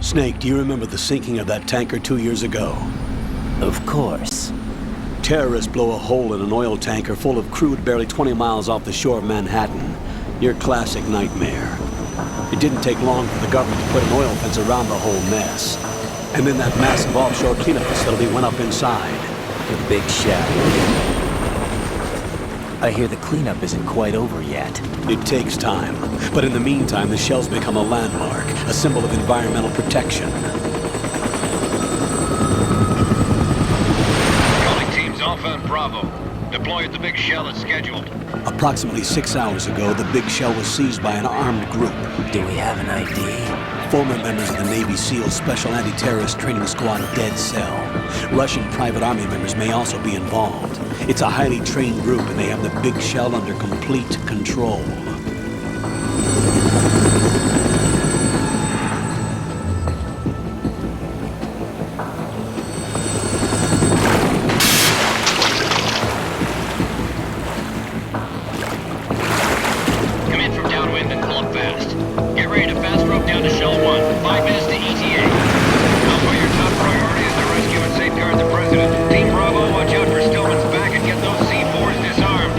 Snake, do you remember the sinking of that tanker 2 years ago? Of course. Terrorists blow a hole in an oil tanker full of crude barely 20 miles off the shore of Manhattan. Your classic nightmare. It didn't take long for the government to put an oil fence around the whole mess. And then that massive offshore cleanup facility went up inside. The big shell. I hear the cleanup isn't quite over yet. It takes time. But in the meantime, the shell's become a landmark, a symbol of environmental protection. Calling teams Alpha and Bravo. Deploy at the big shell as scheduled. Approximately 6 hours ago, the big shell was seized by an armed group. Do we have an ID? Former members of the Navy SEAL Special Anti-Terrorist Training Squad Dead Cell. Russian private army members may also be involved. It's a highly trained group, and they have the big shell under complete control. Come in from downwind and pull up fast. Get ready to fast rope down to Shell 1. 5 minutes to ETA. Alpha, your top priority is to rescue and safeguard the President. Team Bravo, watch out for Stillman's back and get those C4s disarmed.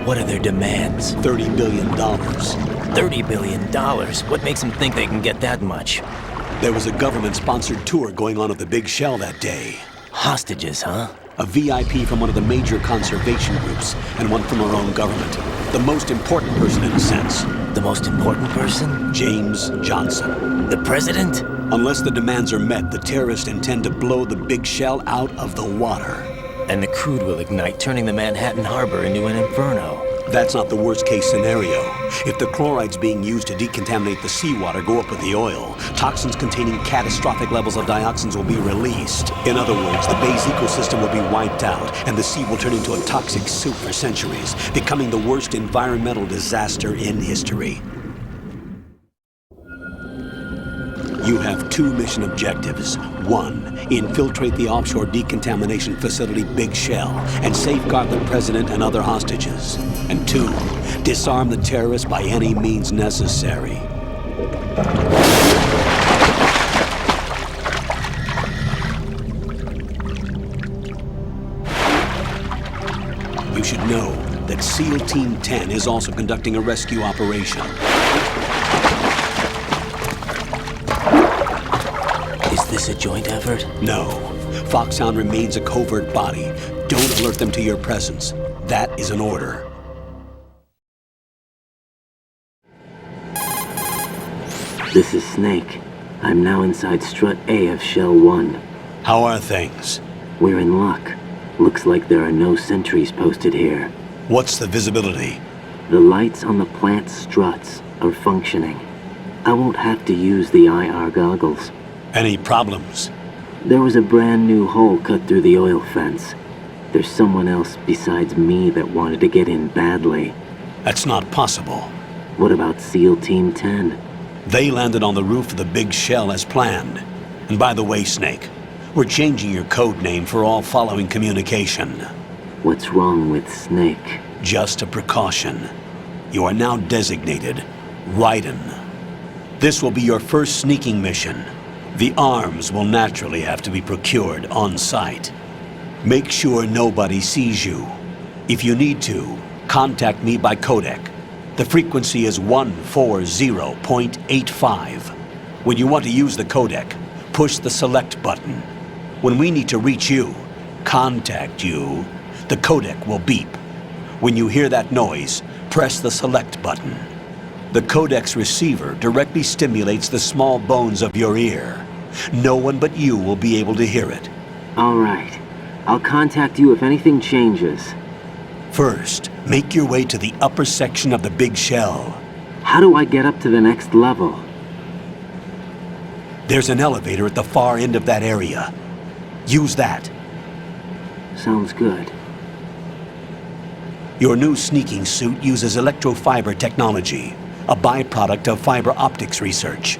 What are their demands? $30 billion. $30 billion? What makes them think they can get that much? There was a government-sponsored tour going on at the big shell that day. Hostages, huh? A VIP from one of the major conservation groups, and one from our own government. The most important person in a sense. The most important person? James Johnson. The president? Unless the demands are met, the terrorists intend to blow the big shell out of the water. And the crude will ignite, turning the Manhattan Harbor into an inferno. That's not the worst-case scenario. If the chlorides being used to decontaminate the seawater go up with the oil, toxins containing catastrophic levels of dioxins will be released. In other words, the bay's ecosystem will be wiped out, and the sea will turn into a toxic soup for centuries, becoming the worst environmental disaster in history. You have 2 mission objectives. 1, infiltrate the offshore decontamination facility Big Shell and safeguard the president and other hostages. And 2, disarm the terrorists by any means necessary. You should know that SEAL Team 10 is also conducting a rescue operation. Is this a joint effort? No. Foxhound remains a covert body. Don't alert them to your presence. That is an order. This is Snake. I'm now inside Strut A of Shell 1. How are things? We're in luck. Looks like there are no sentries posted here. What's the visibility? The lights on the plant's struts are functioning. I won't have to use the IR goggles. Any problems? There was a brand new hole cut through the oil fence. There's someone else besides me that wanted to get in badly. That's not possible. What about SEAL Team 10? They landed on the roof of the Big Shell as planned. And by the way, Snake, we're changing your code name for all following communication. What's wrong with Snake? Just a precaution. You are now designated Raiden. This will be your first sneaking mission. The arms will naturally have to be procured on site. Make sure nobody sees you. If you need to, contact me by codec. The frequency is 140.85. When you want to use the codec, push the select button. When we need to reach you, contact you, the codec will beep. When you hear that noise, press the select button. The codec's receiver directly stimulates the small bones of your ear. No one but you will be able to hear it. All right. I'll contact you if anything changes. First, make your way to the upper section of the Big Shell. How do I get up to the next level? There's an elevator at the far end of that area. Use that. Sounds good. Your new sneaking suit uses electrofiber technology, a byproduct of fiber optics research.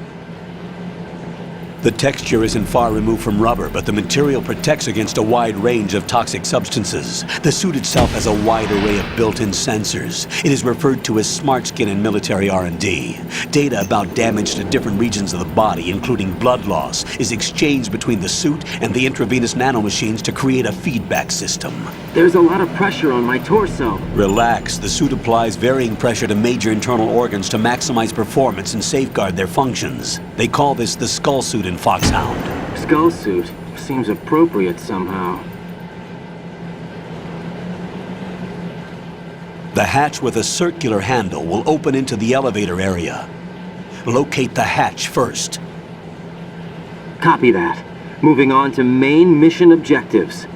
The texture isn't far removed from rubber, but the material protects against a wide range of toxic substances. The suit itself has a wide array of built-in sensors. It is referred to as smart skin in military R&D. Data about damage to different regions of the body, including blood loss, is exchanged between the suit and the intravenous nanomachines to create a feedback system. There's a lot of pressure on my torso. Relax. The suit applies varying pressure to major internal organs to maximize performance and safeguard their functions. They call this the skull suit in Foxhound. Skull suit seems appropriate somehow. The hatch with a circular handle will open into the elevator area. Locate the hatch first. Copy that. Moving on to main mission objectives.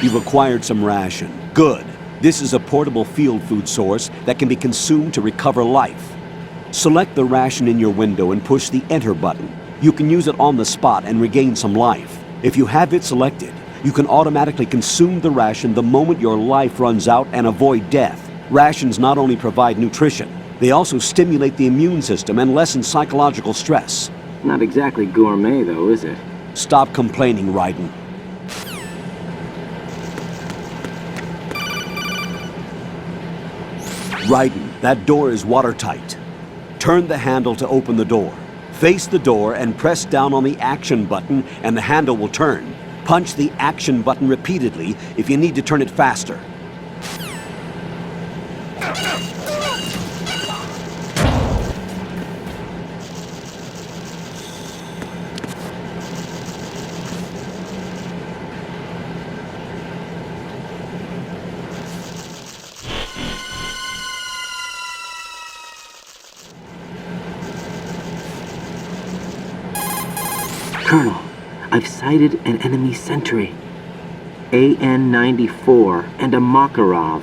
You've acquired some ration. Good. This is a portable field food source that can be consumed to recover life. Select the ration in your window and push the Enter button. You can use it on the spot and regain some life. If you have it selected, you can automatically consume the ration the moment your life runs out and avoid death. Rations not only provide nutrition, they also stimulate the immune system and lessen psychological stress. Not exactly gourmet, though, is it? Stop complaining, Raiden. Raiden, that door is watertight. Turn the handle to open the door. Face the door and press down on the action button and the handle will turn. Punch the action button repeatedly if you need to turn it faster. Colonel, I've sighted an enemy sentry. AN-94 and a Makarov.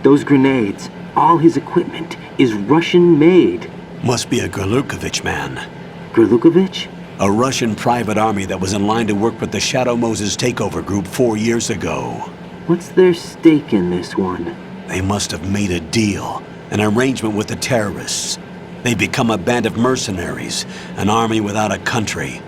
Those grenades, all his equipment, is Russian-made. Must be a Gorlukovich man. Gorlukovich? A Russian private army that was in line to work with the Shadow Moses takeover group 4 years ago. What's their stake in this one? They must have made a deal, an arrangement with the terrorists. They become a band of mercenaries, an army without a country.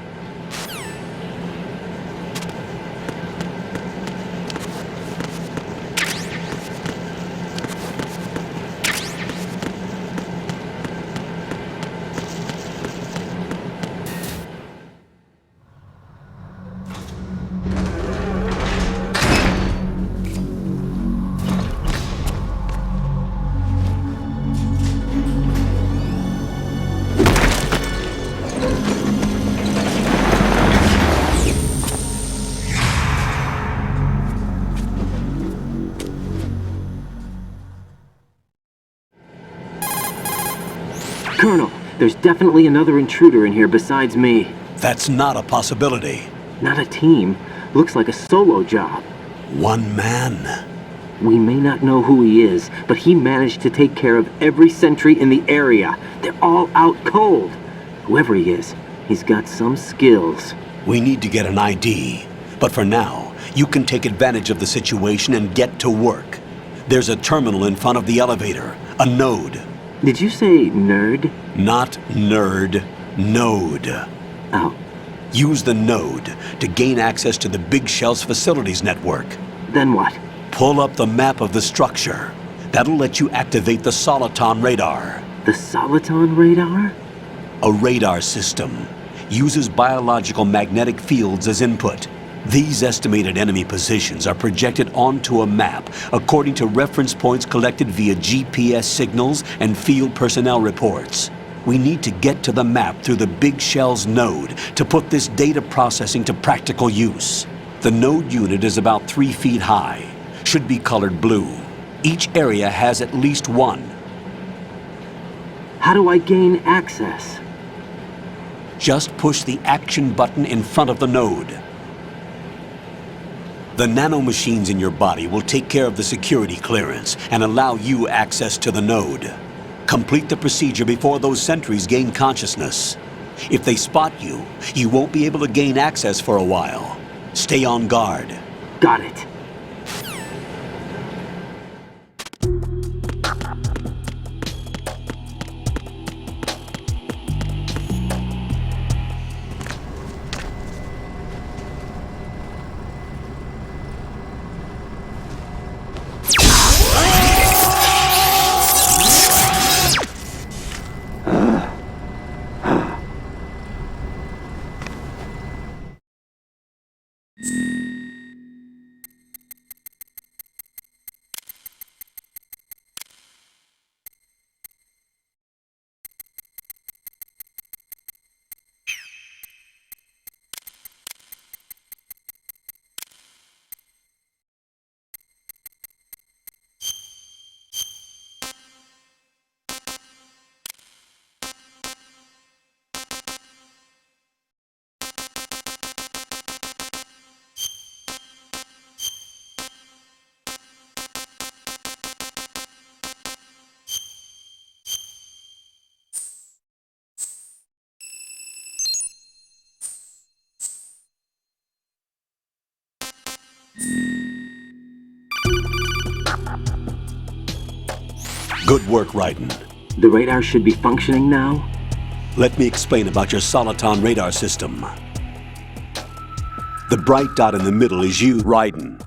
Colonel, there's definitely another intruder in here besides me. That's not a possibility. Not a team. Looks like a solo job. One man. We may not know who he is, but he managed to take care of every sentry in the area. They're all out cold. Whoever he is, he's got some skills. We need to get an ID. But for now, you can take advantage of the situation and get to work. There's a terminal in front of the elevator, a node. Did you say nerd? Not nerd, node. Oh, Use the node to gain access to the Big Shell's facilities network. then what? Pull up the map of the structure. That'll let you activate the Soliton radar. The Soliton radar? A radar system. Uses biological magnetic fields as input. These estimated enemy positions are projected onto a map according to reference points collected via GPS signals and field personnel reports. We need to get to the map through the Big Shell's node to put this data processing to practical use. The node unit is about 3 feet high. Should be colored blue. Each area has at least one. How do I gain access? Just push the action button in front of the node. The nanomachines in your body will take care of the security clearance and allow you access to the node. Complete the procedure before those sentries gain consciousness. If they spot you, you won't be able to gain access for a while. Stay on guard. Got it. Good work, Raiden. The radar should be functioning now? Let me explain about your Soliton radar system. The bright dot in the middle is you, Raiden.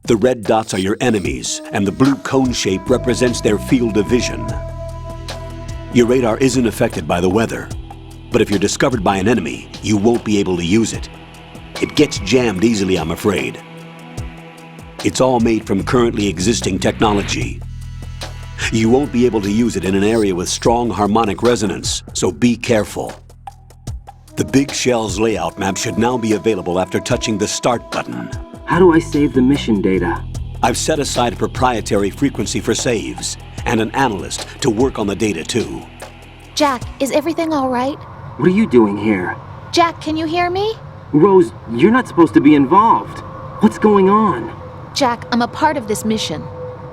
The red dots are your enemies, and the blue cone shape represents their field of vision. Your radar isn't affected by the weather, but if you're discovered by an enemy, you won't be able to use it. It gets jammed easily, I'm afraid. It's all made from currently existing technology. You won't be able to use it in an area with strong harmonic resonance, so be careful. The Big Shell's layout map should now be available after touching the Start button. How do I save the mission data? I've set aside a proprietary frequency for saves, and an analyst to work on the data too. Jack, is everything all right? What are you doing here? Jack, can you hear me? Rose, you're not supposed to be involved. What's going on? Jack, I'm a part of this mission.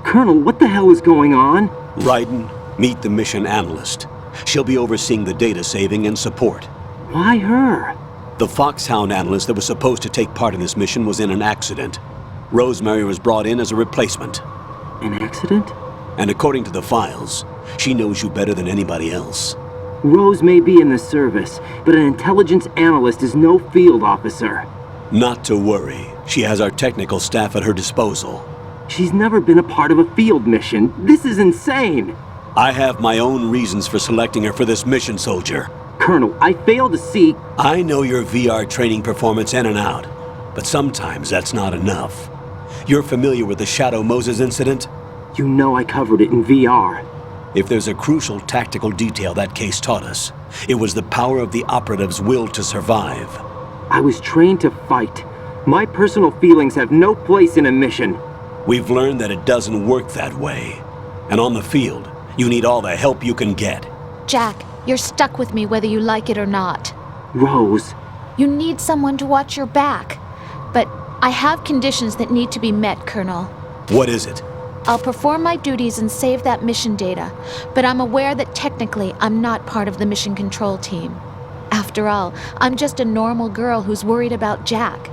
Colonel, what the hell is going on? Raiden, meet the mission analyst. She'll be overseeing the data saving and support. Why her? The Foxhound analyst that was supposed to take part in this mission was in an accident. Rosemary was brought in as a replacement. An accident? And according to the files, she knows you better than anybody else. Rose may be in the service, but an intelligence analyst is no field officer. Not to worry. She has our technical staff at her disposal. She's never been a part of a field mission. This is insane! I have my own reasons for selecting her for this mission, soldier. Colonel, I fail to see... I know your VR training performance in and out, but sometimes that's not enough. You're familiar with the Shadow Moses incident? You know I covered it in VR. If there's a crucial tactical detail that case taught us, it was the power of the operative's will to survive. I was trained to fight. My personal feelings have no place in a mission. We've learned that it doesn't work that way. And on the field, you need all the help you can get. Jack, you're stuck with me whether you like it or not. Rose. You need someone to watch your back. But I have conditions that need to be met, Colonel. What is it? I'll perform my duties and save that mission data, but I'm aware that technically I'm not part of the mission control team. After all, I'm just a normal girl who's worried about Jack.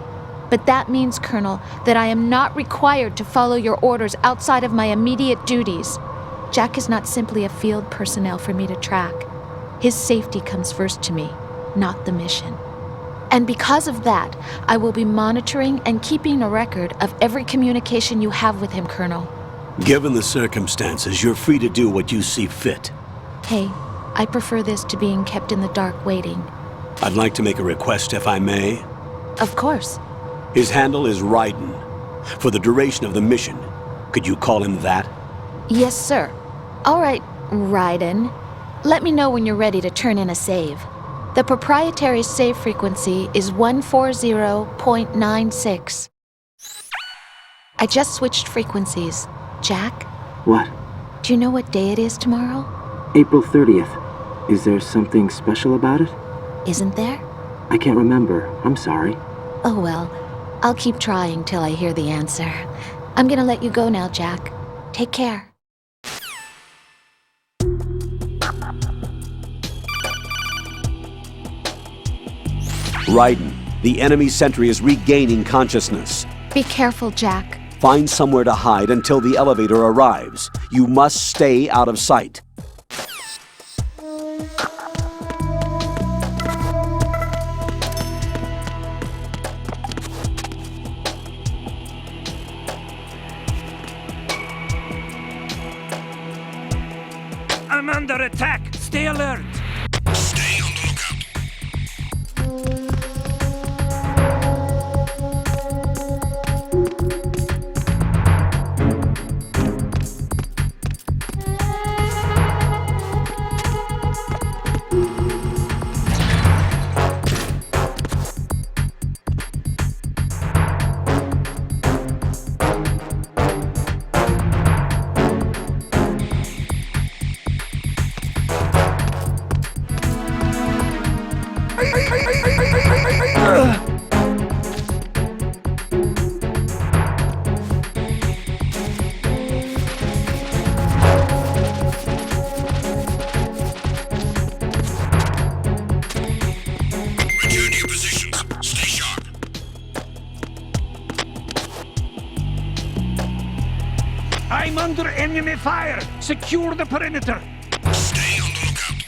But that means, Colonel, that I am not required to follow your orders outside of my immediate duties. Jack is not simply a field personnel for me to track. His safety comes first to me, not the mission. And because of that, I will be monitoring and keeping a record of every communication you have with him, Colonel. Given the circumstances, you're free to do what you see fit. Hey, I prefer this to being kept in the dark waiting. I'd like to make a request, if I may. Of course. His handle is Raiden. For the duration of the mission, could you call him that? Yes, sir. All right, Raiden. Let me know when you're ready to turn in a save. The proprietary save frequency is 140.96. I just switched frequencies. Jack, What? do you know what day it is tomorrow? April 30th. Is there something special about it? Isn't there? I can't remember. I'm sorry. Oh well, I'll keep trying till I hear the answer. I'm gonna let you go now, Jack. Take care. Raiden, the enemy sentry is regaining consciousness. Be careful, Jack. Find somewhere to hide until the elevator arrives. You must stay out of sight. I'm under attack! Stay alert! Stay on the lookout. Return to your positions. Stay sharp. I'm under enemy fire! Secure the perimeter! Stay on the lookout.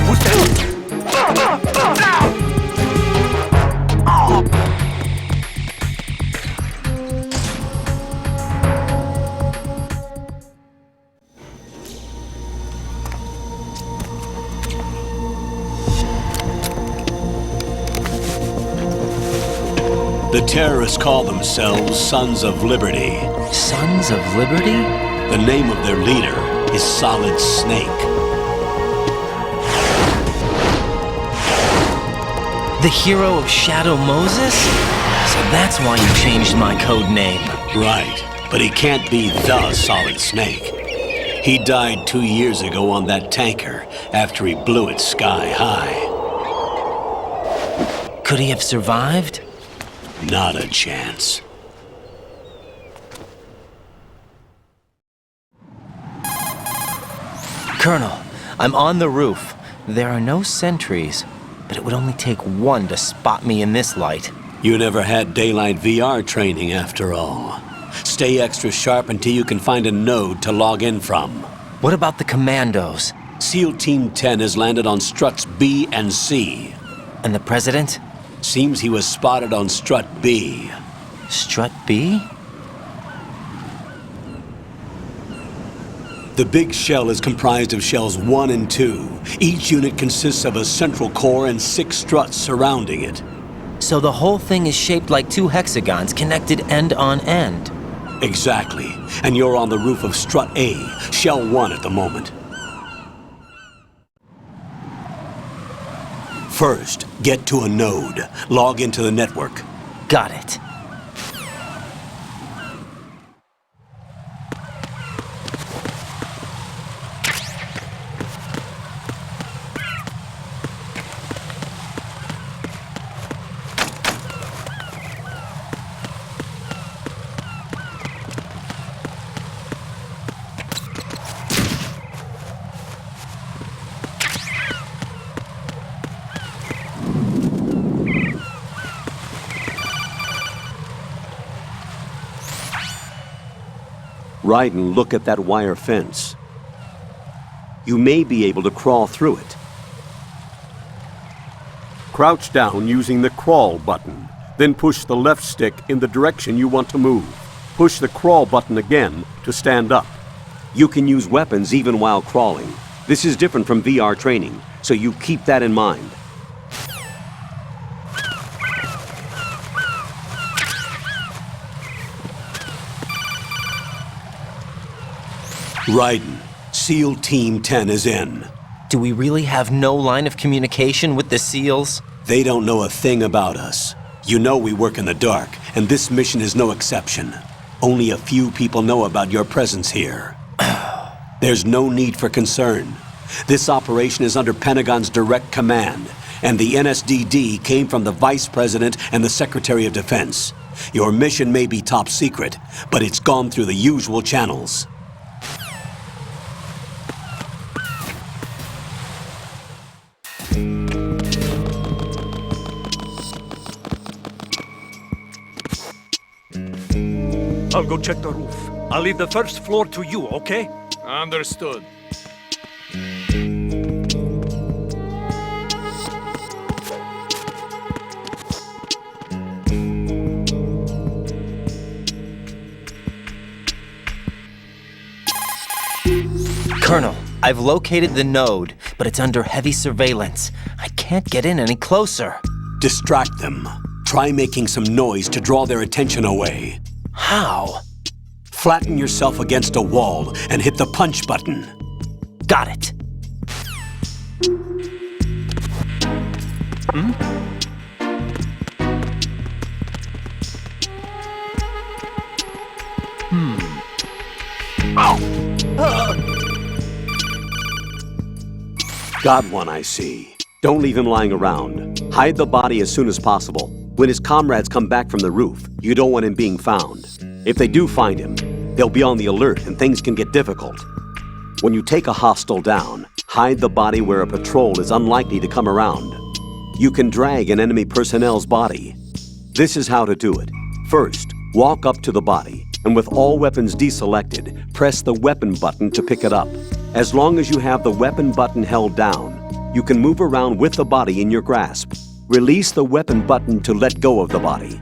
Who's that? The terrorists call themselves Sons of Liberty. Sons of Liberty? The name of their leader is Solid Snake. The hero of Shadow Moses? So that's why you changed my code name. Right, but he can't be the Solid Snake. He died 2 years ago on that tanker after he blew it sky high. Could he have survived? Not a chance. Colonel, I'm on the roof. There are no sentries, but it would only take one to spot me in this light. You never had daylight VR training after all. Stay extra sharp until you can find a node to log in from. What about the commandos? SEAL Team 10 has landed on struts B and C. And the president? Seems he was spotted on strut B. Strut B? The big shell is comprised of shells 1 and 2. Each unit consists of a central core and 6 struts surrounding it. So the whole thing is shaped like 2 hexagons connected end on end. Exactly. And you're on the roof of strut A, shell 1 at the moment. First, get to a node. Log into the network. Got it. Raiden, look at that wire fence. You may be able to crawl through it. Crouch down using the crawl button. Then push the left stick in the direction you want to move. Push the crawl button again to stand up. You can use weapons even while crawling. This is different from VR training, so you keep that in mind. Raiden, SEAL Team 10 is in. Do we really have no line of communication with the SEALs? They don't know a thing about us. You know we work in the dark, and this mission is no exception. Only a few people know about your presence here. There's no need for concern. This operation is under Pentagon's direct command, and the NSDD came from the Vice President and the Secretary of Defense. Your mission may be top secret, but it's gone through the usual channels. I'll go check the roof. I'll leave the first floor to you, okay? Understood. Colonel, I've located the node, but it's under heavy surveillance. I can't get in any closer. Distract them. Try making some noise to draw their attention away. How? Flatten yourself against a wall and hit the punch button. Got it. Got one, I see. Don't leave him lying around. Hide the body as soon as possible. When his comrades come back from the roof, you don't want him being found. If they do find him, they'll be on the alert and things can get difficult. When you take a hostile down, hide the body where a patrol is unlikely to come around. You can drag an enemy personnel's body. This is how to do it. First, walk up to the body, and with all weapons deselected, press the weapon button to pick it up. As long as you have the weapon button held down, you can move around with the body in your grasp. Release the weapon button to let go of the body.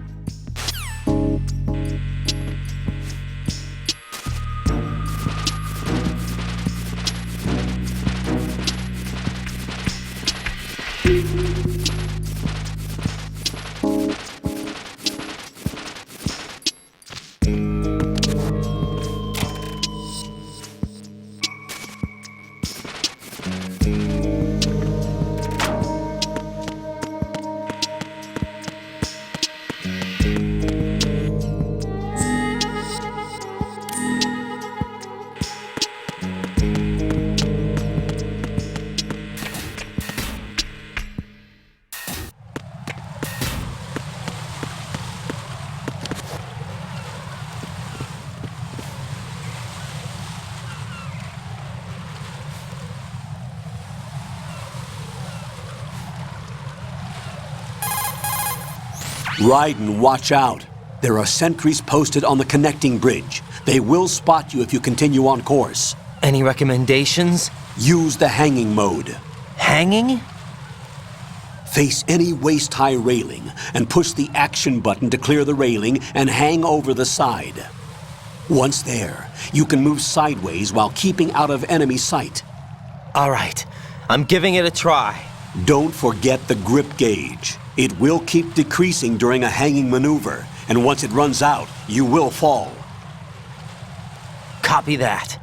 Raiden, watch out. There are sentries posted on the connecting bridge. They will spot you if you continue on course. Any recommendations? Use the hanging mode. Hanging? Face any waist-high railing and push the action button to clear the railing and hang over the side. Once there, you can move sideways while keeping out of enemy sight. All right, I'm giving it a try. Don't forget the grip gauge. It will keep decreasing during a hanging maneuver, and once it runs out, you will fall. Copy that.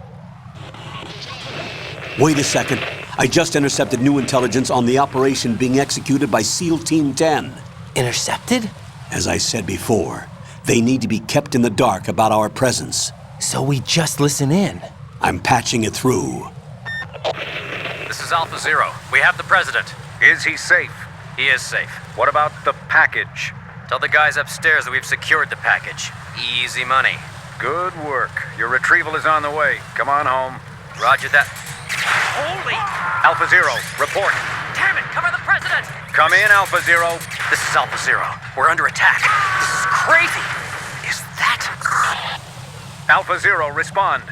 Wait a second. I just intercepted new intelligence on the operation being executed by SEAL Team 10. Intercepted? As I said before, they need to be kept in the dark about our presence. So we just listen in. I'm patching it through. This is Alpha Zero. We have the president. Is he safe? He is safe. What about the package? Tell the guys upstairs that we've secured the package. Easy money. Good work. Your retrieval is on the way. Come on home. Roger that. Holy! Alpha Zero, report. Damn it! Cover the president! Come in, Alpha Zero. This is Alpha Zero. We're under attack. This is crazy. Is that... Alpha Zero, respond.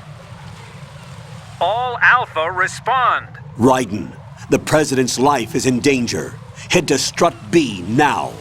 All Alpha, respond. Raiden, the president's life is in danger. Head to Strut B now.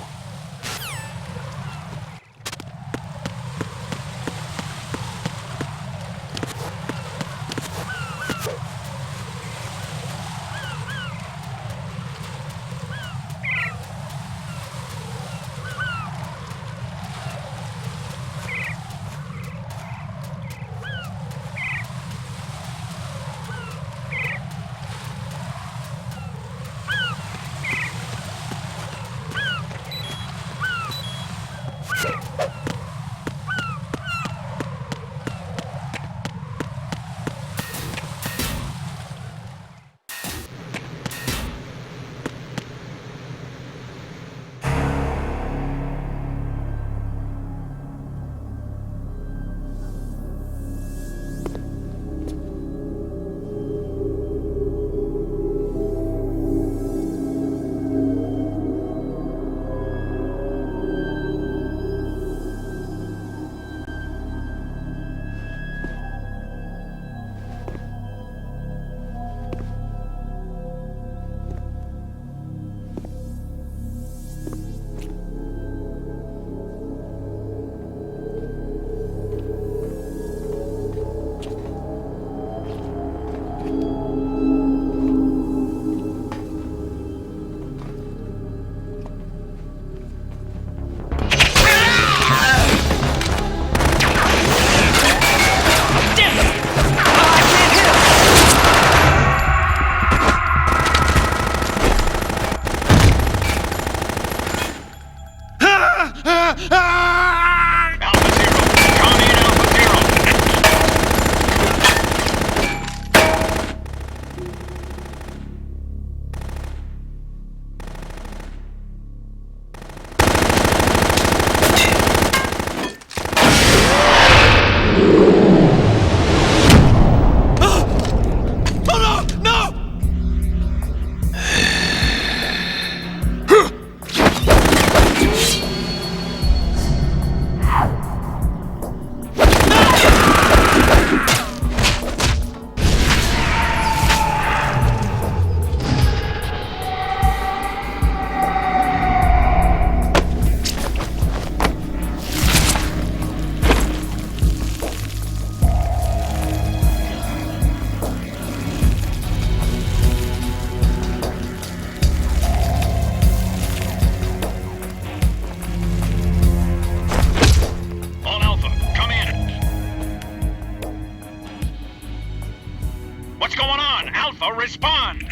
What's going on? Alpha, respond!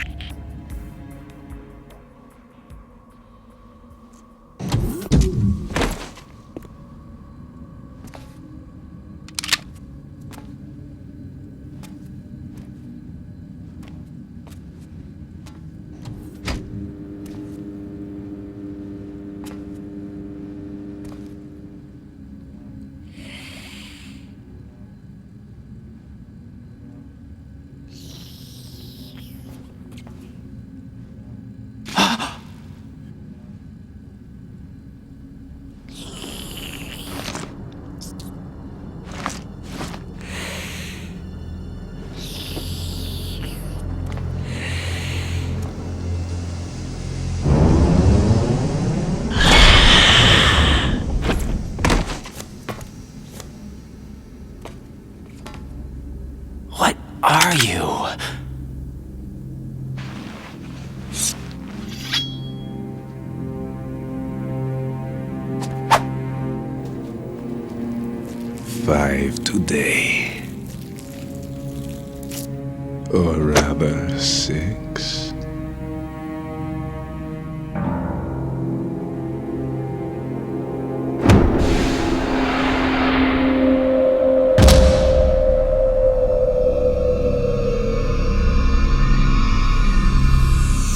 What are you? Five today. Or rather, 6.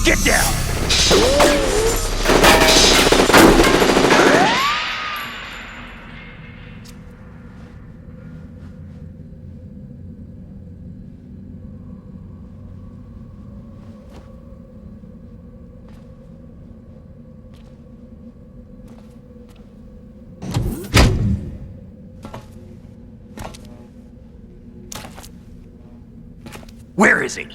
Get down! Where is he?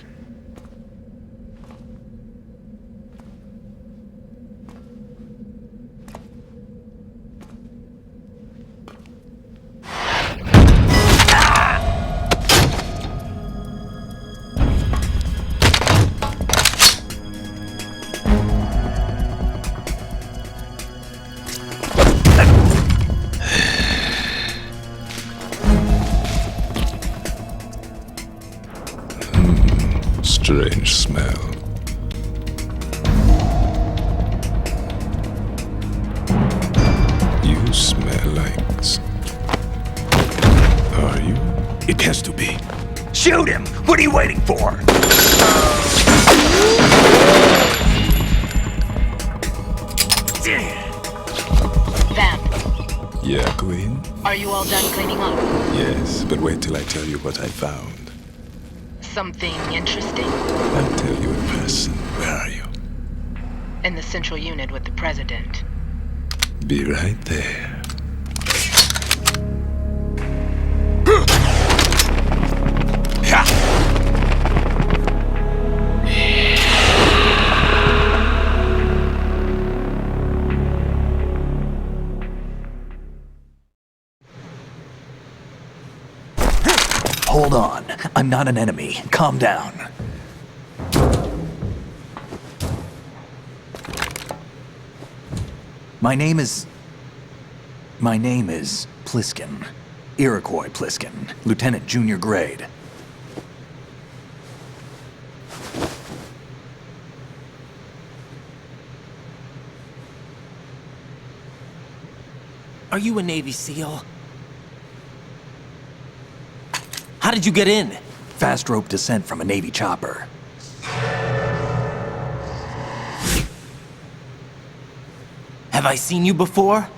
Strange smell. You smell like... Are you? It has to be. Shoot him! What are you waiting for? Vamp, Yeah, Queen? are you all done cleaning up? Yes, but wait till I tell you what I found. Something interesting? I'll tell you in person. Where are you? In the central unit with the president. Be right there. Hold on. I'm not an enemy. Calm down. My name is Pliskin. Iroquois Pliskin. Lieutenant Junior Grade. Are you a Navy SEAL? How did you get in? Fast rope descent from a Navy chopper. Have I seen you before?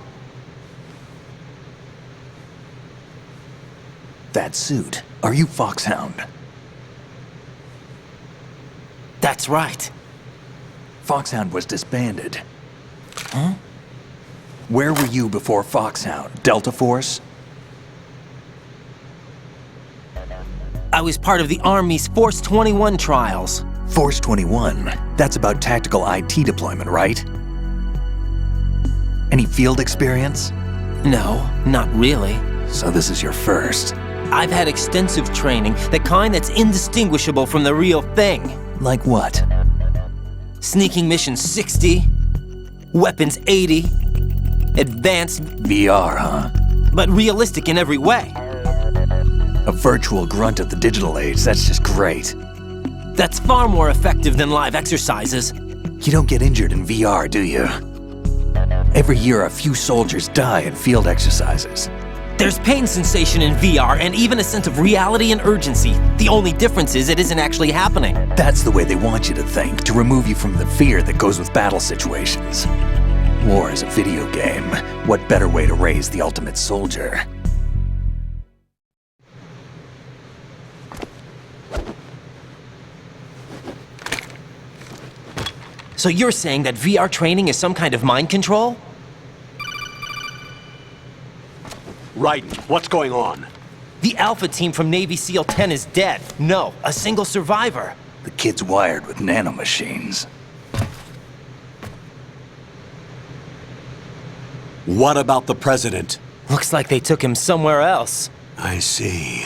That suit. Are you Foxhound? That's right. Foxhound was disbanded. Huh? Where were you before Foxhound? Delta Force? I was part of the Army's Force 21 trials. Force 21? That's about tactical IT deployment, right? Any field experience? No, not really. So this is your first. I've had extensive training, the kind that's indistinguishable from the real thing. Like what? Sneaking mission 60, weapons 80, advanced... VR, huh? But realistic in every way. A virtual grunt of the digital age, that's just great. That's far more effective than live exercises. You don't get injured in VR, do you? Every year, a few soldiers die in field exercises. There's pain sensation in VR and even a sense of reality and urgency. The only difference is it isn't actually happening. That's the way they want you to think, to remove you from the fear that goes with battle situations. War is a video game. What better way to raise the ultimate soldier? So you're saying that VR training is some kind of mind control? Raiden, what's going on? The Alpha team from Navy SEAL 10 is dead. No, a single survivor. The kid's wired with nanomachines. What about the president? Looks like they took him somewhere else. I see.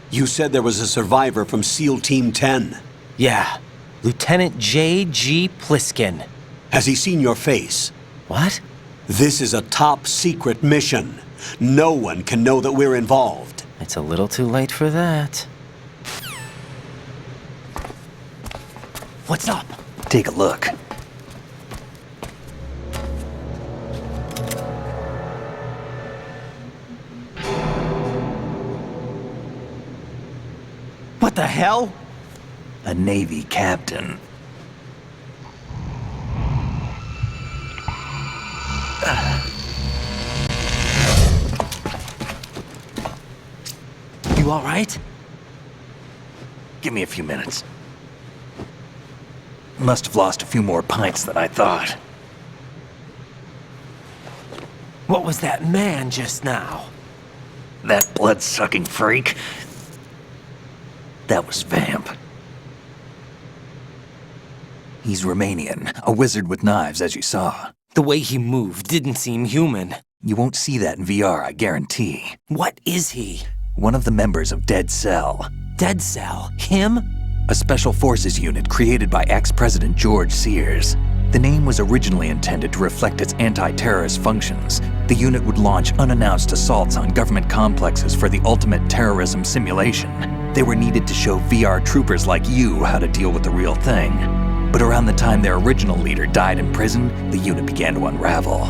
You said there was a survivor from SEAL Team 10. Yeah, Lieutenant J.G. Pliskin. Has he seen your face? What? This is a top secret mission. No one can know that we're involved. It's a little too late for that. What's up? Take a look. What the hell? A Navy captain. You all right? Give me a few minutes. Must have lost a few more pints than I thought. What was that man just now? That blood-sucking freak? That was Vamp. He's Romanian, a wizard with knives, as you saw. The way he moved didn't seem human. You won't see that in VR, I guarantee. What is he? One of the members of Dead Cell. Dead Cell? Him? A special forces unit created by ex-President George Sears. The name was originally intended to reflect its anti-terrorist functions. The unit would launch unannounced assaults on government complexes for the ultimate terrorism simulation. They were needed to show VR troopers like you how to deal with the real thing. But around the time their original leader died in prison, the unit began to unravel.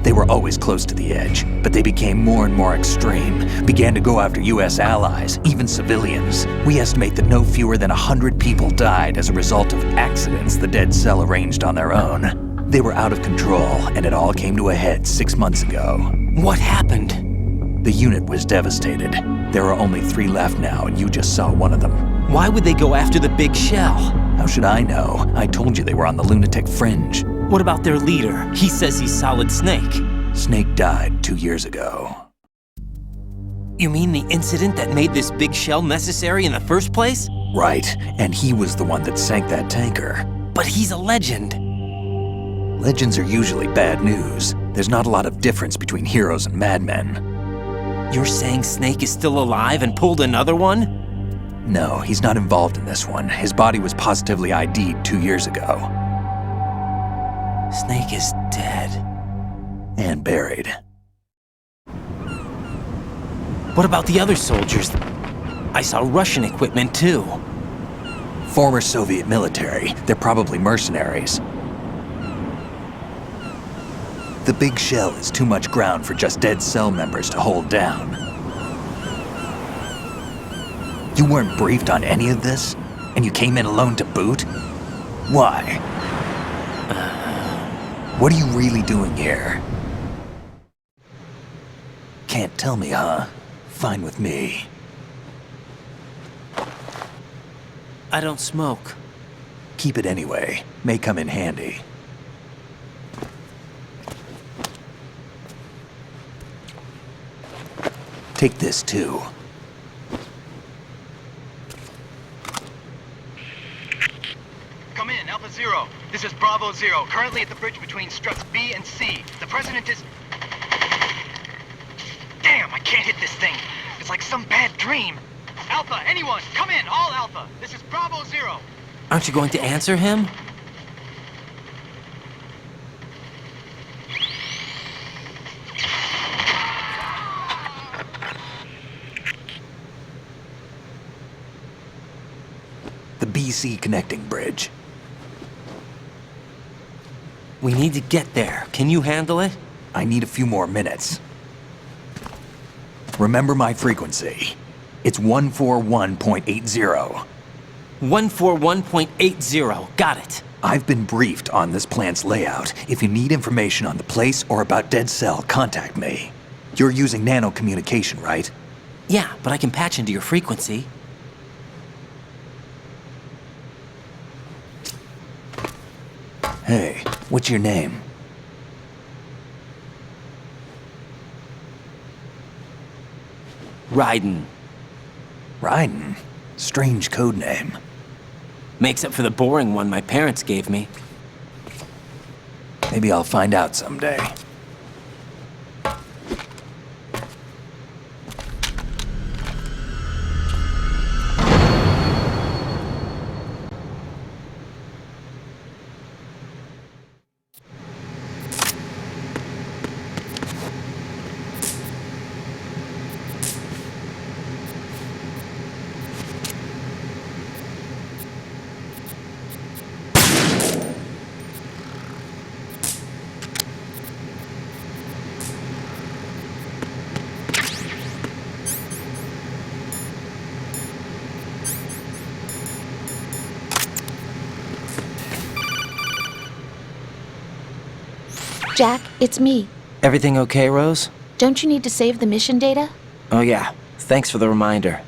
They were always close to the edge, but they became more and more extreme, began to go after US allies, even civilians. We estimate that no fewer than 100 people died as a result of accidents the Dead Cell arranged on their own. They were out of control, and it all came to a head 6 months ago. What happened? The unit was devastated. There are only 3 left now, and you just saw one of them. Why would they go after the big shell? How should I know? I told you they were on the lunatic fringe. What about their leader? He says he's Solid Snake. Snake died 2 years ago. You mean the incident that made this big shell necessary in the first place? Right, and he was the one that sank that tanker. But he's a legend. Legends are usually bad news. There's not a lot of difference between heroes and madmen. You're saying Snake is still alive and pulled another one? No, he's not involved in this one. His body was positively ID'd 2 years ago. Snake is dead. And buried. What about the other soldiers? I saw Russian equipment too. Former Soviet military. They're probably mercenaries. The big shell is too much ground for just Dead Cell members to hold down. You weren't briefed on any of this? And you came in alone to boot? Why? What are you really doing here? Can't tell me, huh? Fine with me. I don't smoke. Keep it anyway. May come in handy. Take this too. Come in, Alpha Zero. This is Bravo Zero, currently at the bridge between struts B and C. The President is... Damn, I can't hit this thing. It's like some bad dream. Alpha, anyone, come in, all Alpha. This is Bravo Zero. Aren't you going to answer him? The the BC connecting bridge. We need to get there. Can you handle it? I need a few more minutes. Remember my frequency. It's 141.80. 141.80. Got it. I've been briefed on this plant's layout. If you need information on the place or about Dead Cell, contact me. You're using nano communication, right? Yeah, but I can patch into your frequency. Hey, what's your name? Raiden. Raiden? Strange code name. Makes up for the boring one my parents gave me. Maybe I'll find out someday. Jack, it's me. Everything okay, Rose? Don't you need to save the mission data? Oh yeah, thanks for the reminder.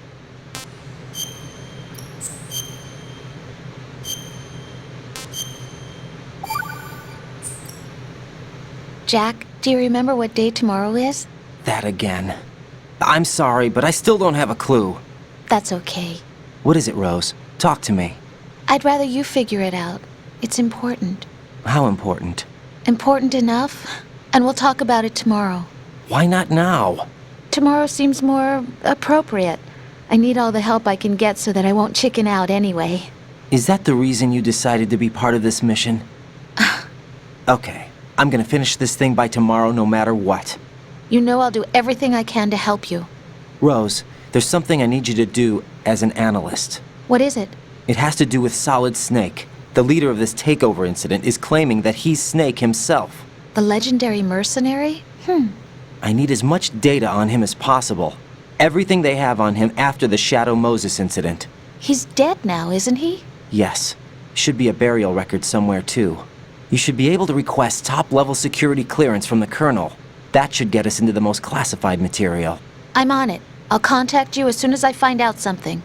Jack, do you remember what day tomorrow is? That again. I'm sorry, but I still don't have a clue. That's okay. What is it, Rose? Talk to me. I'd rather you figure it out. It's important. How important? Important enough, and we'll talk about it tomorrow. Why not now? Tomorrow seems more appropriate. I need all the help I can get so that I won't chicken out anyway. Is that the reason you decided to be part of this mission? Okay, I'm gonna finish this thing by tomorrow no matter what. You know I'll do everything I can to help you. Rose, there's something I need you to do as an analyst. What is it? It has to do with Solid Snake. The leader of this takeover incident is claiming that he's Snake himself. The legendary mercenary? I need as much data on him as possible. Everything they have on him after the Shadow Moses incident. He's dead now, isn't he? Yes. Should be a burial record somewhere, too. You should be able to request top-level security clearance from the Colonel. That should get us into the most classified material. I'm on it. I'll contact you as soon as I find out something.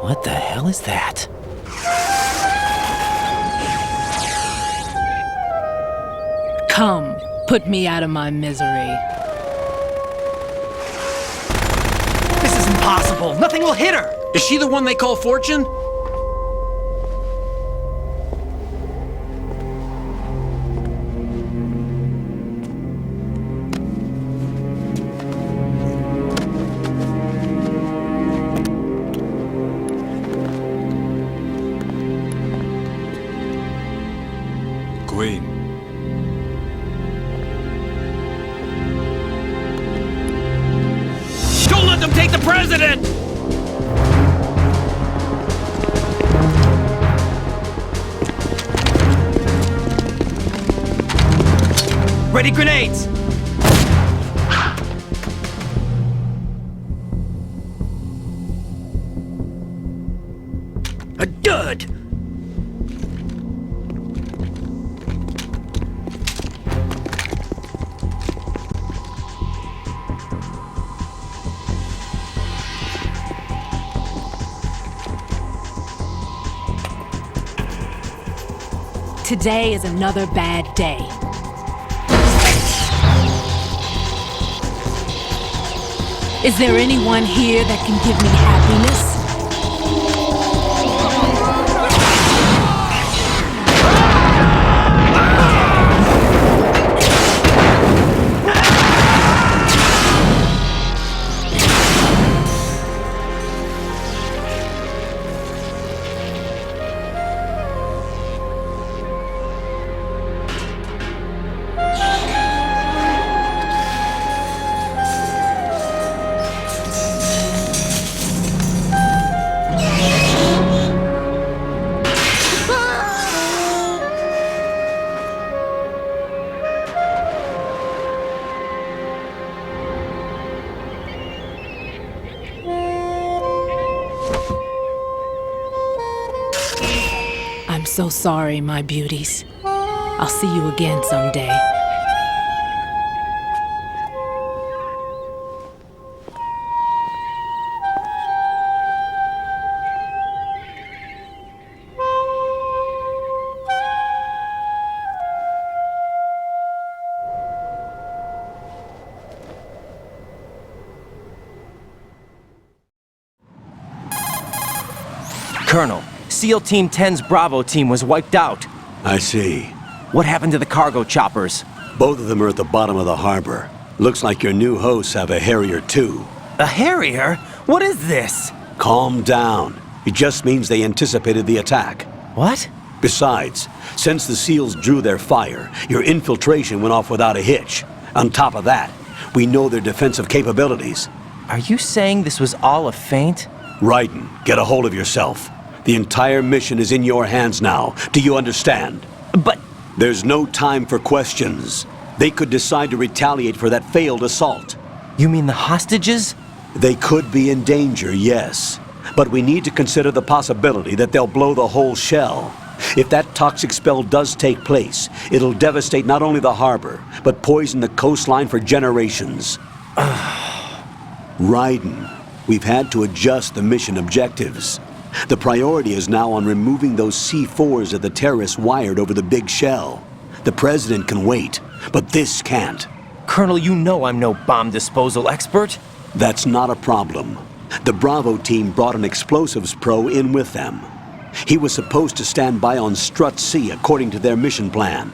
What the hell is that? Come, put me out of my misery. This is impossible. Nothing will hit her. Is she the one they call Fortune? Queen. Don't let them take the president! Ready grenades! A dud! today is another bad day. Is there anyone here that can give me happiness? I'm so sorry, my beauties. I'll see you again someday. Colonel, SEAL Team 10's Bravo team was wiped out. I see. What happened to the cargo choppers? Both of them are at the bottom of the harbor. Looks like your new hosts have a Harrier too. A Harrier? What is this? Calm down. It just means they anticipated the attack. What? Besides, since the SEALs drew their fire, your infiltration went off without a hitch. On top of that, we know their defensive capabilities. Are you saying this was all a feint? Raiden, get a hold of yourself. The entire mission is in your hands now. Do you understand? But... There's no time for questions. They could decide to retaliate for that failed assault. You mean the hostages? They could be in danger, yes. But we need to consider the possibility that they'll blow the whole shell. If that toxic spell does take place, it'll devastate not only the harbor, but poison the coastline for generations. Raiden, we've had to adjust the mission objectives. The priority is now on removing those C4s that the terrorists wired over the big shell. The President can wait, but this can't. Colonel, you know I'm no bomb disposal expert. That's not a problem. The Bravo team brought an explosives pro in with them. He was supposed to stand by on Strut C according to their mission plan.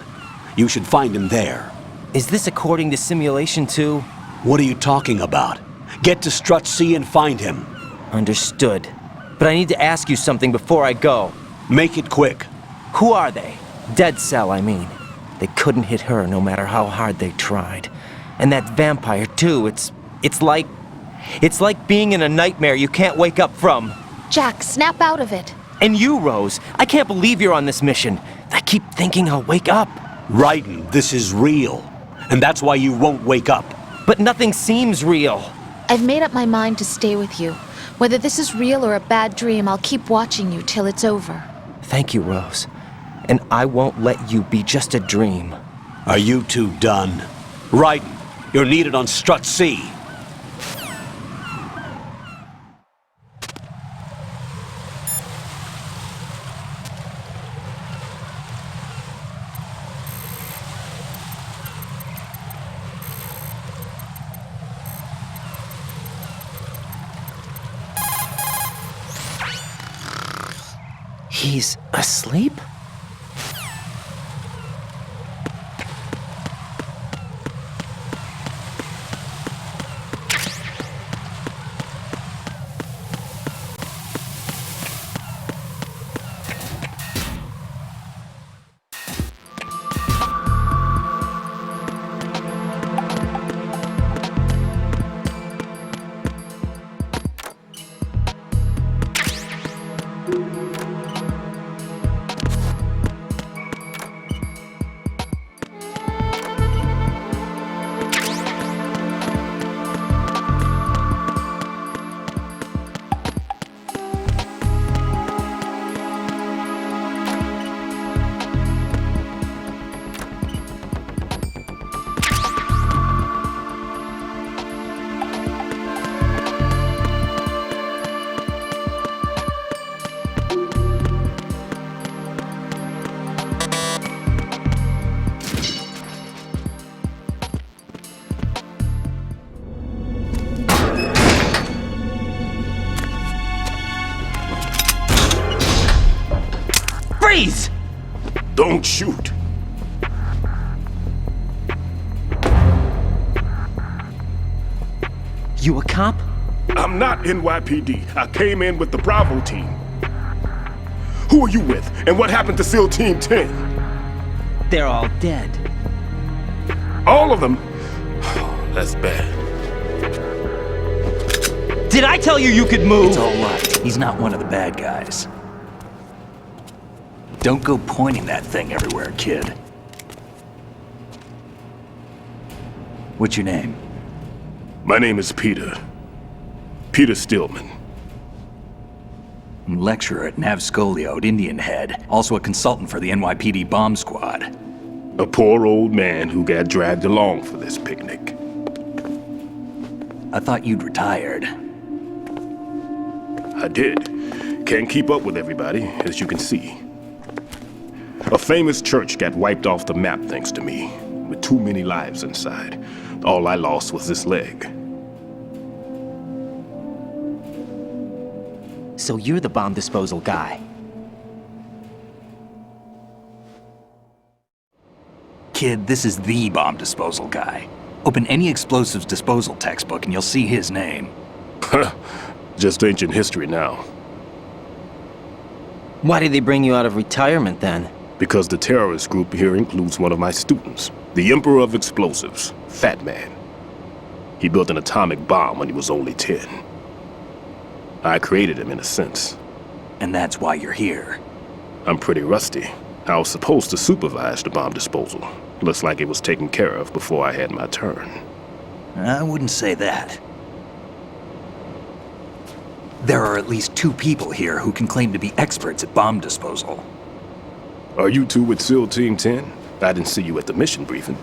You should find him there. Is this according to Simulation 2? What are you talking about? Get to Strut C and find him. Understood. But I need to ask you something before I go. Make it quick. Who are they? Dead Cell, I mean. They couldn't hit her no matter how hard they tried. And that vampire, too, it's like being in a nightmare you can't wake up from. Jack, snap out of it. And you, Rose, I can't believe you're on this mission. I keep thinking I'll wake up. Raiden, this is real. And that's why you won't wake up. But nothing seems real. I've made up my mind to stay with you. Whether this is real or a bad dream, I'll keep watching you till it's over. Thank you, Rose. And I won't let you be just a dream. Are you two done? Raiden, you're needed on Strut C. He's asleep? Don't shoot. You a cop? I'm not NYPD. I came in with the Bravo team. Who are you with? And what happened to SEAL Team 10? They're all dead. All of them? That's bad. Did I tell you you could move? It's all right. He's not one of the bad guys. Don't go pointing that thing everywhere, kid. What's your name? My name is Peter. Peter Stillman. Lecturer at Navscolio at Indian Head. Also a consultant for the NYPD bomb squad. A poor old man who got dragged along for this picnic. I thought you'd retired. I did. Can't keep up with everybody, as you can see. A famous church got wiped off the map thanks to me, with too many lives inside. All I lost was this leg. So you're the bomb disposal guy. Kid, this is the bomb disposal guy. Open any explosives disposal textbook and you'll see his name. Just ancient history now. Why did they bring you out of retirement then? Because the terrorist group here includes one of my students, the Emperor of Explosives, Fat Man. He built an atomic bomb when he was only 10. I created him in a sense. And that's why you're here. I'm pretty rusty. I was supposed to supervise the bomb disposal. Looks like it was taken care of before I had my turn. I wouldn't say that. There are at least 2 people here who can claim to be experts at bomb disposal. Are you two with SEAL Team 10? I didn't see you at the mission briefing.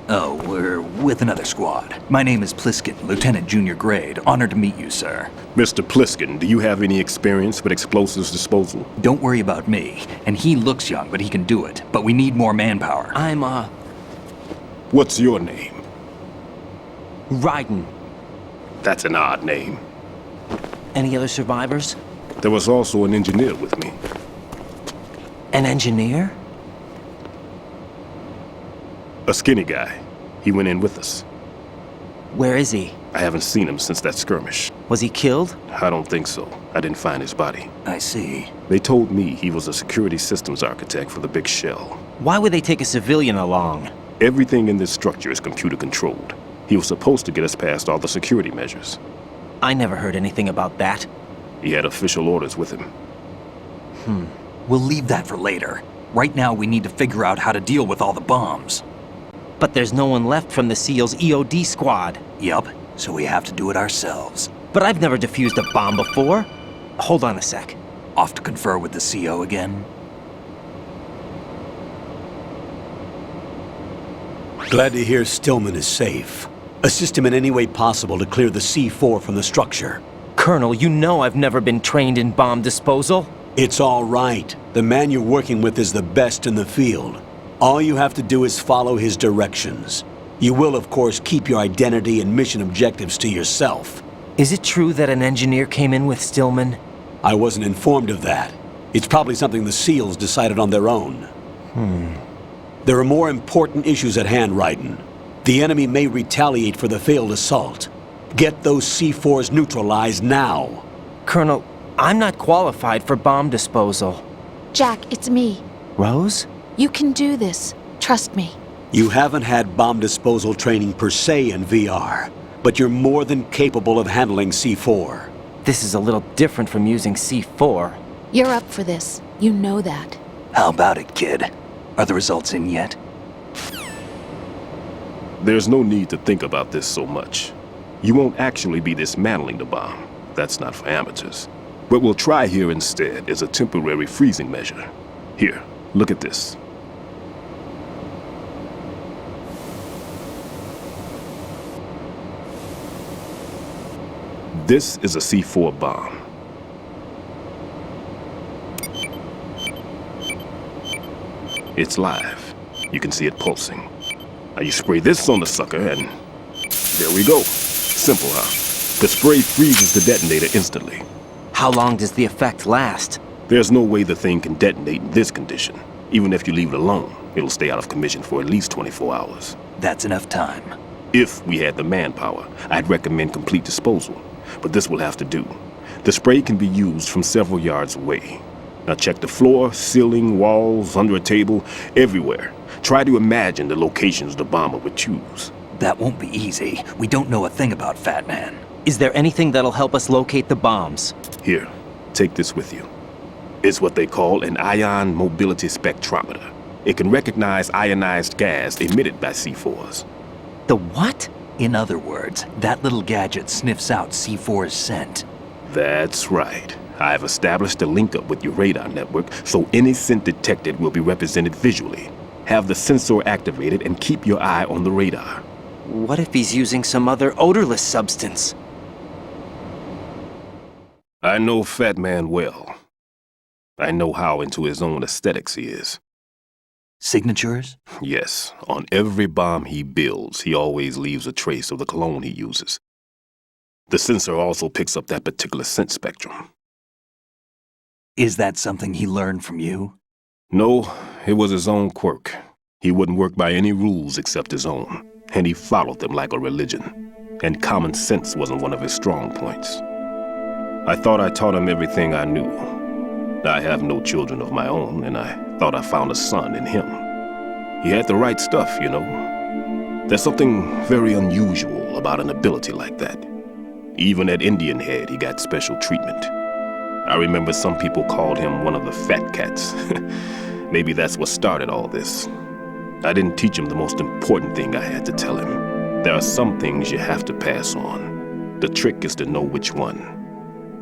Oh, we're with another squad. My name is Pliskin, Lieutenant Junior Grade. Honored to meet you, sir. Mr. Pliskin, do you have any experience with explosives disposal? Don't worry about me. And he looks young, but he can do it. But we need more manpower. I'm, What's your name? Raiden. That's an odd name. Any other survivors? There was also an engineer with me. An engineer? A skinny guy. He went in with us. Where is he? I haven't seen him since that skirmish. Was he killed? I don't think so. I didn't find his body. I see. They told me he was a security systems architect for the big shell. Why would they take a civilian along? Everything in this structure is computer controlled. He was supposed to get us past all the security measures. I never heard anything about that. He had official orders with him. We'll leave that for later. Right now, we need to figure out how to deal with all the bombs. But there's no one left from the SEAL's EOD squad. Yup, so we have to do it ourselves. But I've never defused a bomb before. Hold on a sec. Off to confer with the CO again? Glad to hear Stillman is safe. Assist him in any way possible to clear the C4 from the structure. Colonel, you know I've never been trained in bomb disposal. It's all right. The man you're working with is the best in the field. All you have to do is follow his directions. You will, of course, keep your identity and mission objectives to yourself. Is it true that an engineer came in with Stillman? I wasn't informed of that. It's probably something the SEALs decided on their own. There are more important issues at hand, Raiden. The enemy may retaliate for the failed assault. Get those C4s neutralized now. Colonel, I'm not qualified for bomb disposal. Jack, it's me. Rose? You can do this. Trust me. You haven't had bomb disposal training per se in VR, but you're more than capable of handling C4. This is a little different from using C4. You're up for this. You know that. How about it, kid? Are the results in yet? There's no need to think about this so much. You won't actually be dismantling the bomb. That's not for amateurs. What we'll try here instead is a temporary freezing measure. Here, look at this. This is a C4 bomb. It's live. You can see it pulsing. Now you spray this on the sucker and there we go. Simple, huh? The spray freezes the detonator instantly. How long does the effect last? There's no way the thing can detonate in this condition. Even if you leave it alone, it'll stay out of commission for at least 24 hours. That's enough time. If we had the manpower, I'd recommend complete disposal. But this will have to do. The spray can be used from several yards away. Now check the floor, ceiling, walls, under a table, everywhere. Try to imagine the locations the bomber would choose. That won't be easy. We don't know a thing about Fat Man. Is there anything that'll help us locate the bombs? Here, take this with you. It's what they call an ion mobility spectrometer. It can recognize ionized gas emitted by C4s. The what? In other words, that little gadget sniffs out C4's scent. That's right. I've established a link up with your radar network, so any scent detected will be represented visually. Have the sensor activated and keep your eye on the radar. What if he's using some other odorless substance? I know Fat Man well. I know how into his own aesthetics he is. Signatures? Yes, on every bomb he builds, he always leaves a trace of the cologne he uses. The sensor also picks up that particular scent spectrum. Is that something he learned from you? No, it was his own quirk. He wouldn't work by any rules except his own, and he followed them like a religion. And common sense wasn't one of his strong points. I thought I taught him everything I knew. I have no children of my own, and I thought I found a son in him. He had the right stuff, you know. There's something very unusual about an ability like that. Even at Indian Head, he got special treatment. I remember some people called him one of the fat cats. Maybe that's what started all this. I didn't teach him the most important thing I had to tell him. There are some things you have to pass on. The trick is to know which one.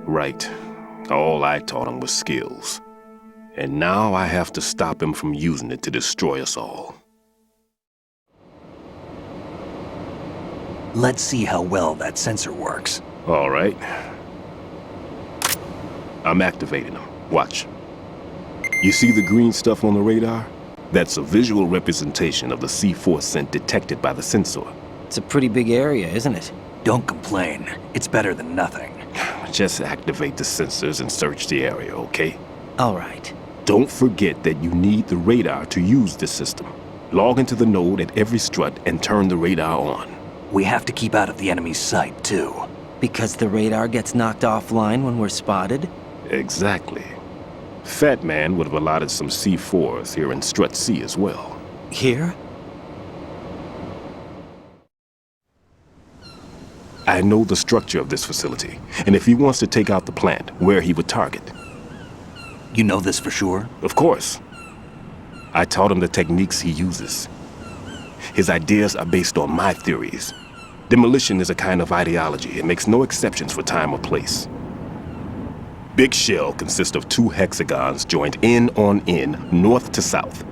Right. All I taught him was skills. And now I have to stop him from using it to destroy us all. Let's see how well that sensor works. All right. I'm activating them. Watch. You see the green stuff on the radar? That's a visual representation of the C4 scent detected by the sensor. It's a pretty big area, isn't it? Don't complain. It's better than nothing. Just activate the sensors and search the area, okay? All right. Don't forget that you need the radar to use this system. Log into the node at every strut and turn the radar on. We have to keep out of the enemy's sight, too. Because the radar gets knocked offline when we're spotted? Exactly. Fat Man would have allotted some C4s here in Strut C as well. Here? I know the structure of this facility, and if he wants to take out the plant, where he would target. You know this for sure? Of course. I taught him the techniques he uses. His ideas are based on my theories. Demolition is a kind of ideology. It makes no exceptions for time or place. Big Shell consists of 2 hexagons joined end on end, north to south.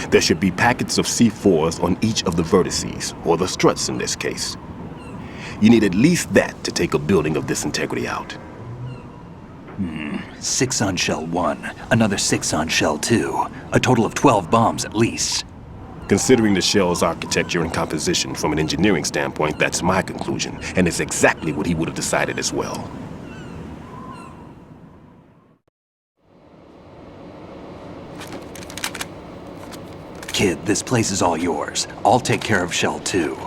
There should be packets of C4s on each of the vertices, or the struts in this case. You need at least that to take a building of this integrity out. 6 on Shell 1, another 6 on Shell 2. A total of 12 bombs at least. Considering the shell's architecture and composition from an engineering standpoint, that's my conclusion, and it's exactly what he would have decided as well. Kid, this place is all yours. I'll take care of Shell 2.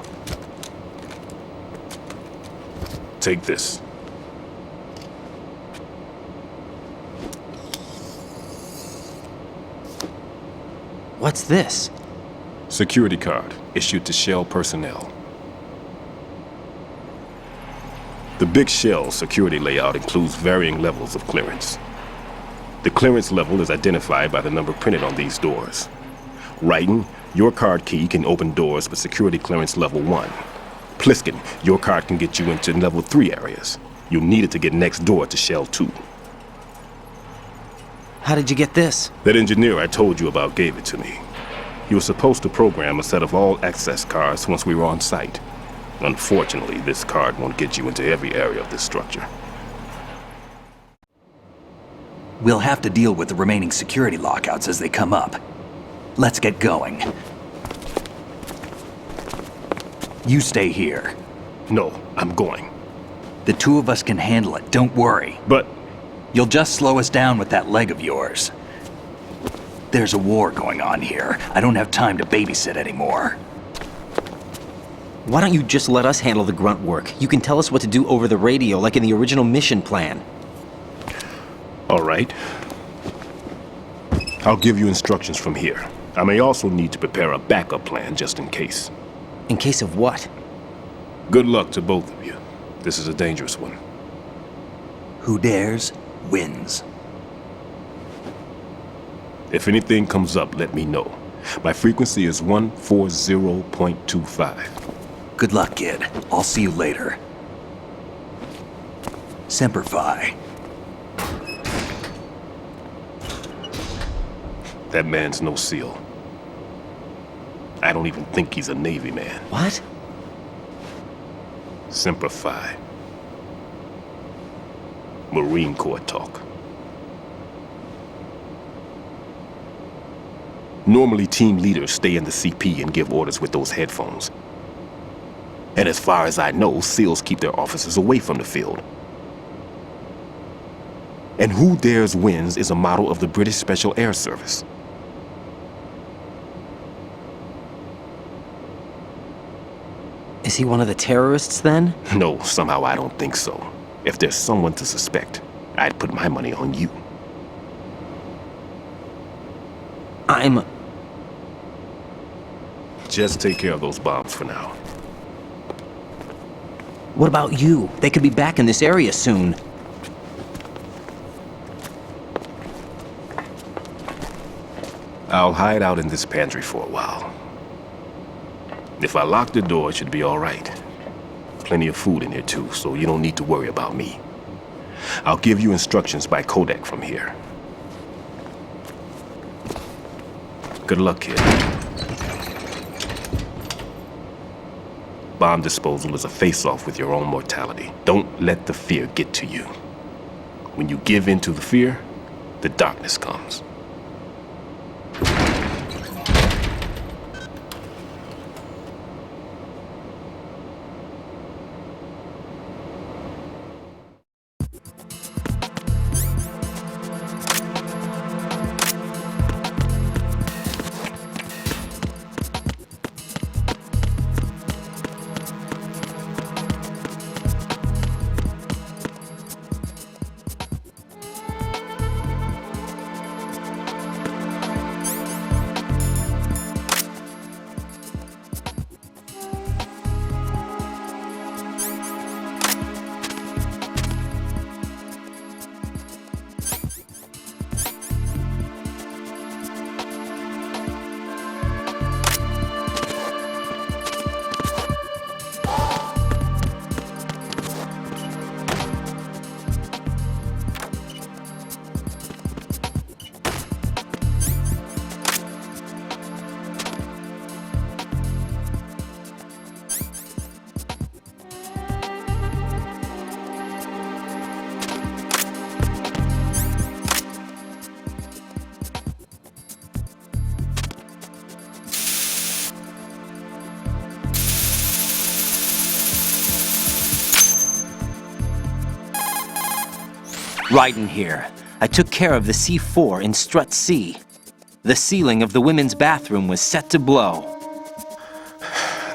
Take this. What's this? Security card issued to Shell personnel. The Big Shell security layout includes varying levels of clearance. The clearance level is identified by the number printed on these doors. Writing, your card key can open doors for security clearance level 1. Pliskin, your card can get you into level 3 areas. You'll need it to get next door to Shell 2. How did you get this? That engineer I told you about gave it to me. He was supposed to program a set of all access cards once we were on site. Unfortunately, this card won't get you into every area of this structure. We'll have to deal with the remaining security lockouts as they come up. Let's get going. You stay here. No, I'm going. The 2 of us can handle it, don't worry. But You'll just slow us down with that leg of yours. There's a war going on here. I don't have time to babysit anymore. Why don't you just let us handle the grunt work? You can tell us what to do over the radio, like in the original mission plan. All right. I'll give you instructions from here. I may also need to prepare a backup plan just in case. In case of what? Good luck to both of you. This is a dangerous one. Who dares, wins. If anything comes up, let me know. My frequency is 140.25. Good luck, kid. I'll see you later. Semper Fi. That man's no SEAL. I don't even think he's a Navy man. What? Semper Fi. Marine Corps talk. Normally, team leaders stay in the CP and give orders with those headphones. And as far as I know, SEALs keep their officers away from the field. And Who Dares Wins is a model of the British Special Air Service. Is he one of the terrorists, then? No, somehow I don't think so. If there's someone to suspect, I'd put my money on you. Just take care of those bombs for now. What about you? They could be back in this area soon. I'll hide out in this pantry for a while. If I lock the door, it should be all right. Plenty of food in here too, so you don't need to worry about me. I'll give you instructions by codec from here. Good luck, kid. Bomb disposal is a face-off with your own mortality. Don't let the fear get to you. When you give in to the fear, the darkness comes. Raiden here. I took care of the C4 in Strut C. The ceiling of the women's bathroom was set to blow.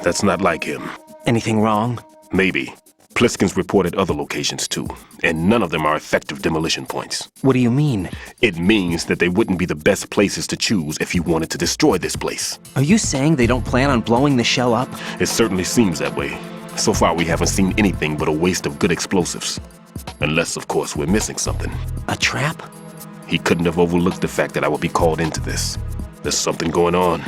That's not like him. Anything wrong? Maybe. Pliskin's reported other locations too, and none of them are effective demolition points. What do you mean? It means that they wouldn't be the best places to choose if you wanted to destroy this place. Are you saying they don't plan on blowing the shell up? It certainly seems that way. So far, we haven't seen anything but a waste of good explosives. Unless, of course, we're missing something. A trap? He couldn't have overlooked the fact that I would be called into this. There's something going on.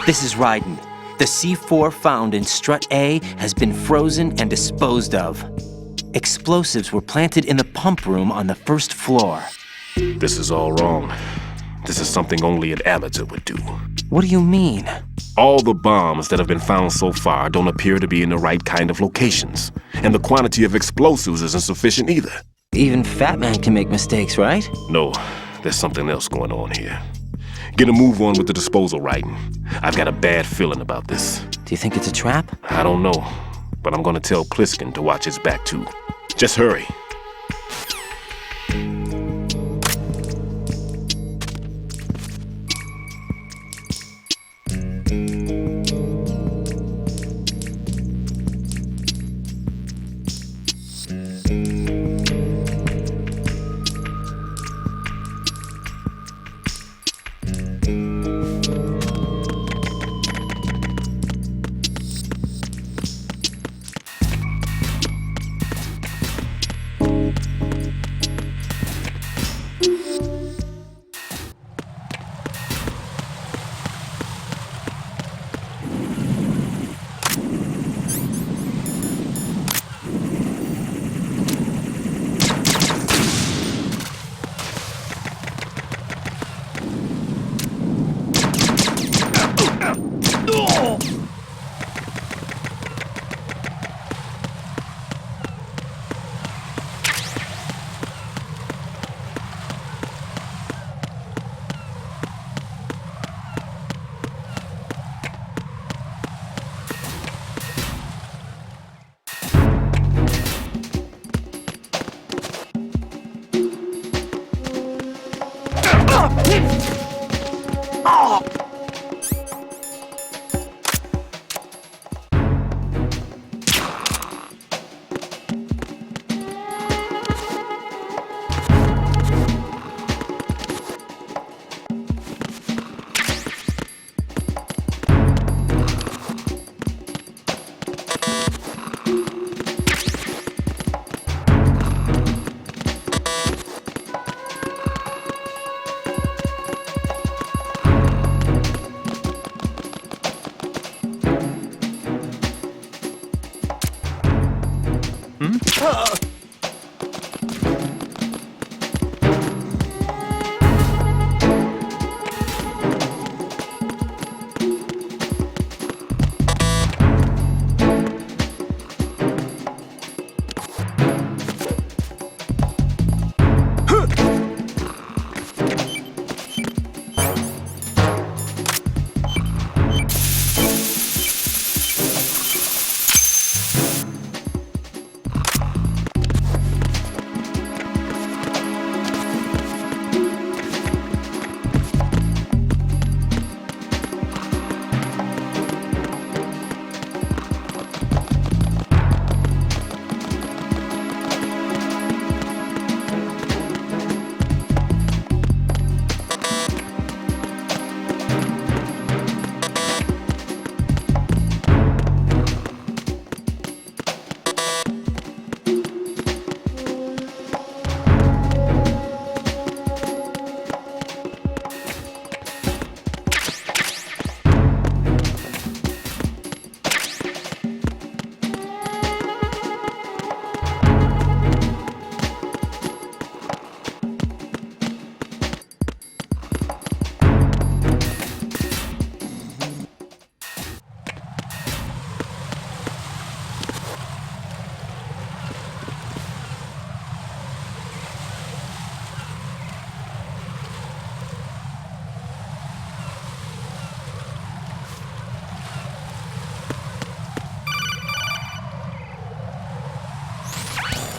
This is Raiden. The C4 found in Strut A has been frozen and disposed of. Explosives were planted in the pump room on the first floor. This is all wrong. This is something only an amateur would do. What do you mean? All the bombs that have been found so far don't appear to be in the right kind of locations. And the quantity of explosives isn't sufficient either. Even Fat Man can make mistakes, right? No, there's something else going on here. Get a move on with the disposal, Raiden. I've got a bad feeling about this. Do you think it's a trap? I don't know, but I'm gonna tell Pliskin to watch his back too. Just hurry.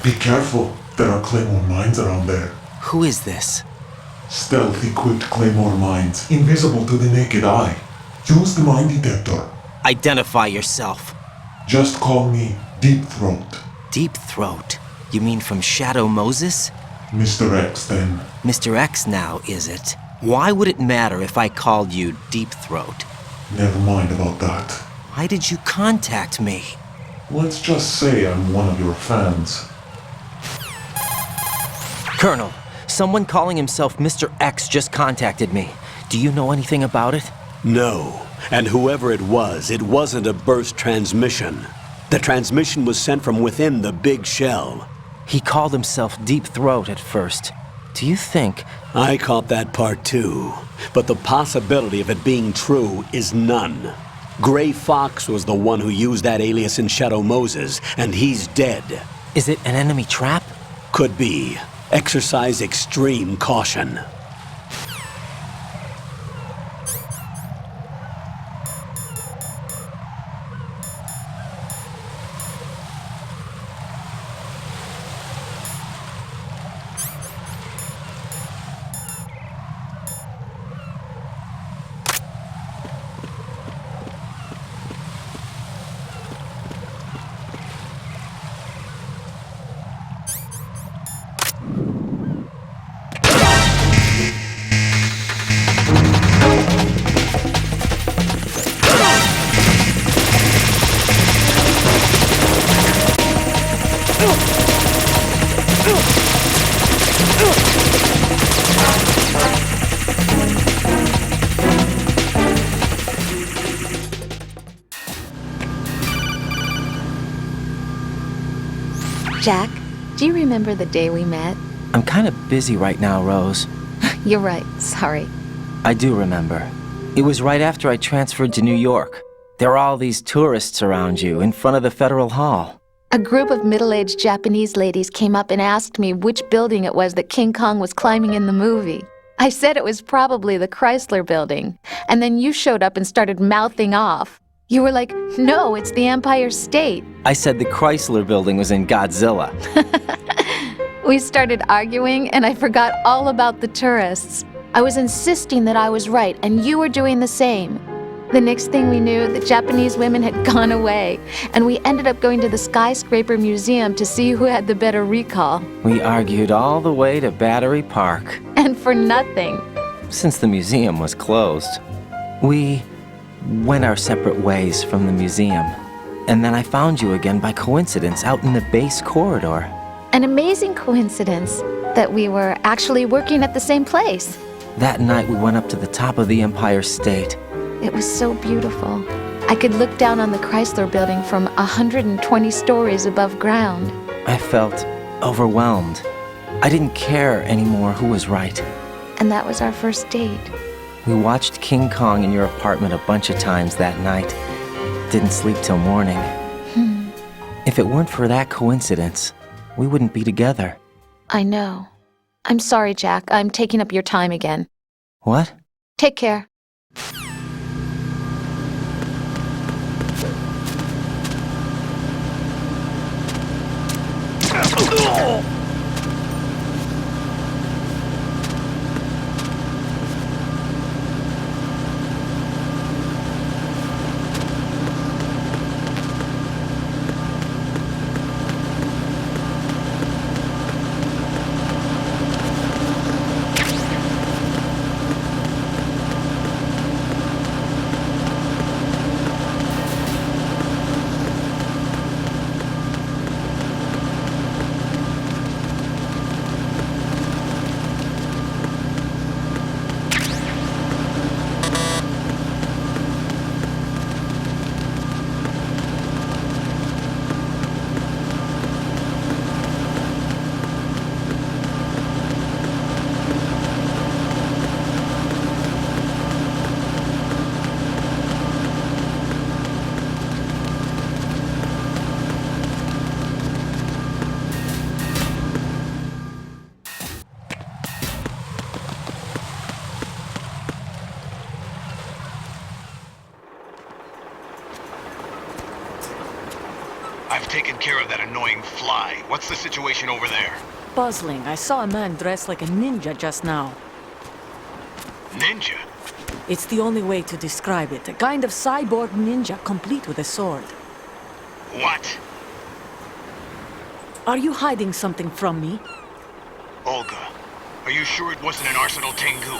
Be careful. There are Claymore mines around there. Who is this? Stealth-equipped Claymore mines, invisible to the naked eye. Use the mine detector. Identify yourself. Just call me Deep Throat. Deep Throat? You mean from Shadow Moses? Mr. X, then. Mr. X now, is it? Why would it matter if I called you Deep Throat? Never mind about that. Why did you contact me? Let's just say I'm one of your fans. Colonel, someone calling himself Mr. X just contacted me. Do you know anything about it? No. And whoever it wasn't a burst transmission. The transmission was sent from within the big shell. He called himself Deep Throat at first. Do you think... I caught that part too. But the possibility of it being true is none. Gray Fox was the one who used that alias in Shadow Moses, and he's dead. Is it an enemy trap? Could be. Exercise extreme caution. Jack, do you remember the day we met? I'm kind of busy right now, Rose. You're right, sorry. I do remember. It was right after I transferred to New York. There were all these tourists around you in front of the Federal Hall. A group of middle-aged Japanese ladies came up and asked me which building it was that King Kong was climbing in the movie. I said it was probably the Chrysler Building, and then you showed up and started mouthing off. You were like, no, it's the Empire State. I said the Chrysler Building was in Godzilla. We started arguing, and I forgot all about the tourists. I was insisting that I was right, and you were doing the same. The next thing we knew, the Japanese women had gone away, and we ended up going to the Skyscraper Museum to see who had the better recall. We argued all the way to Battery Park. And for nothing. Since the museum was closed, we went our separate ways from the museum. And then I found you again by coincidence out in the base corridor. An amazing coincidence that we were actually working at the same place. That night we went up to the top of the Empire State. It was so beautiful. I could look down on the Chrysler Building from 120 stories above ground. I felt overwhelmed. I didn't care anymore who was right. And that was our first date. We watched King Kong in your apartment a bunch of times that night. Didn't sleep till morning. If it weren't for that coincidence, we wouldn't be together. I know. I'm sorry, Jack. I'm taking up your time again. What? Take care. I've taken care of that annoying fly. What's the situation over there? Puzzling. I saw a man dressed like a ninja just now. Ninja? It's the only way to describe it. A kind of cyborg ninja, complete with a sword. What? Are you hiding something from me? Olga, are you sure it wasn't an Arsenal Tengu?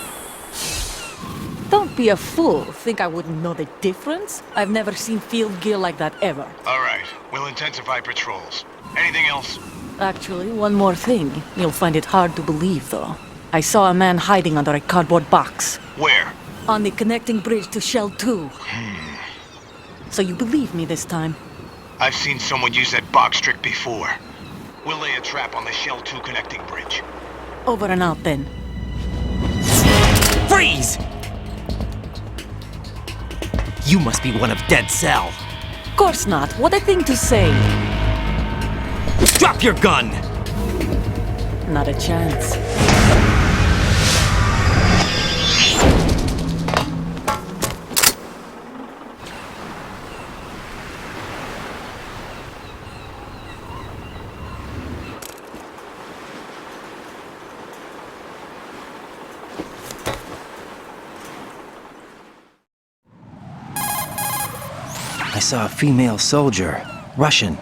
Don't be a fool. Think I wouldn't know the difference? I've never seen field gear like that ever. All right, we'll intensify patrols. Anything else? Actually, one more thing. You'll find it hard to believe, though. I saw a man hiding under a cardboard box. Where? On the connecting bridge to Shell 2. So you believe me this time? I've seen someone use that box trick before. We'll lay a trap on the Shell 2 connecting bridge. Over and out, then. Freeze! You must be one of Dead Cell. Course not. What a thing to say. Drop your gun! Not a chance. I saw a female soldier. Russian.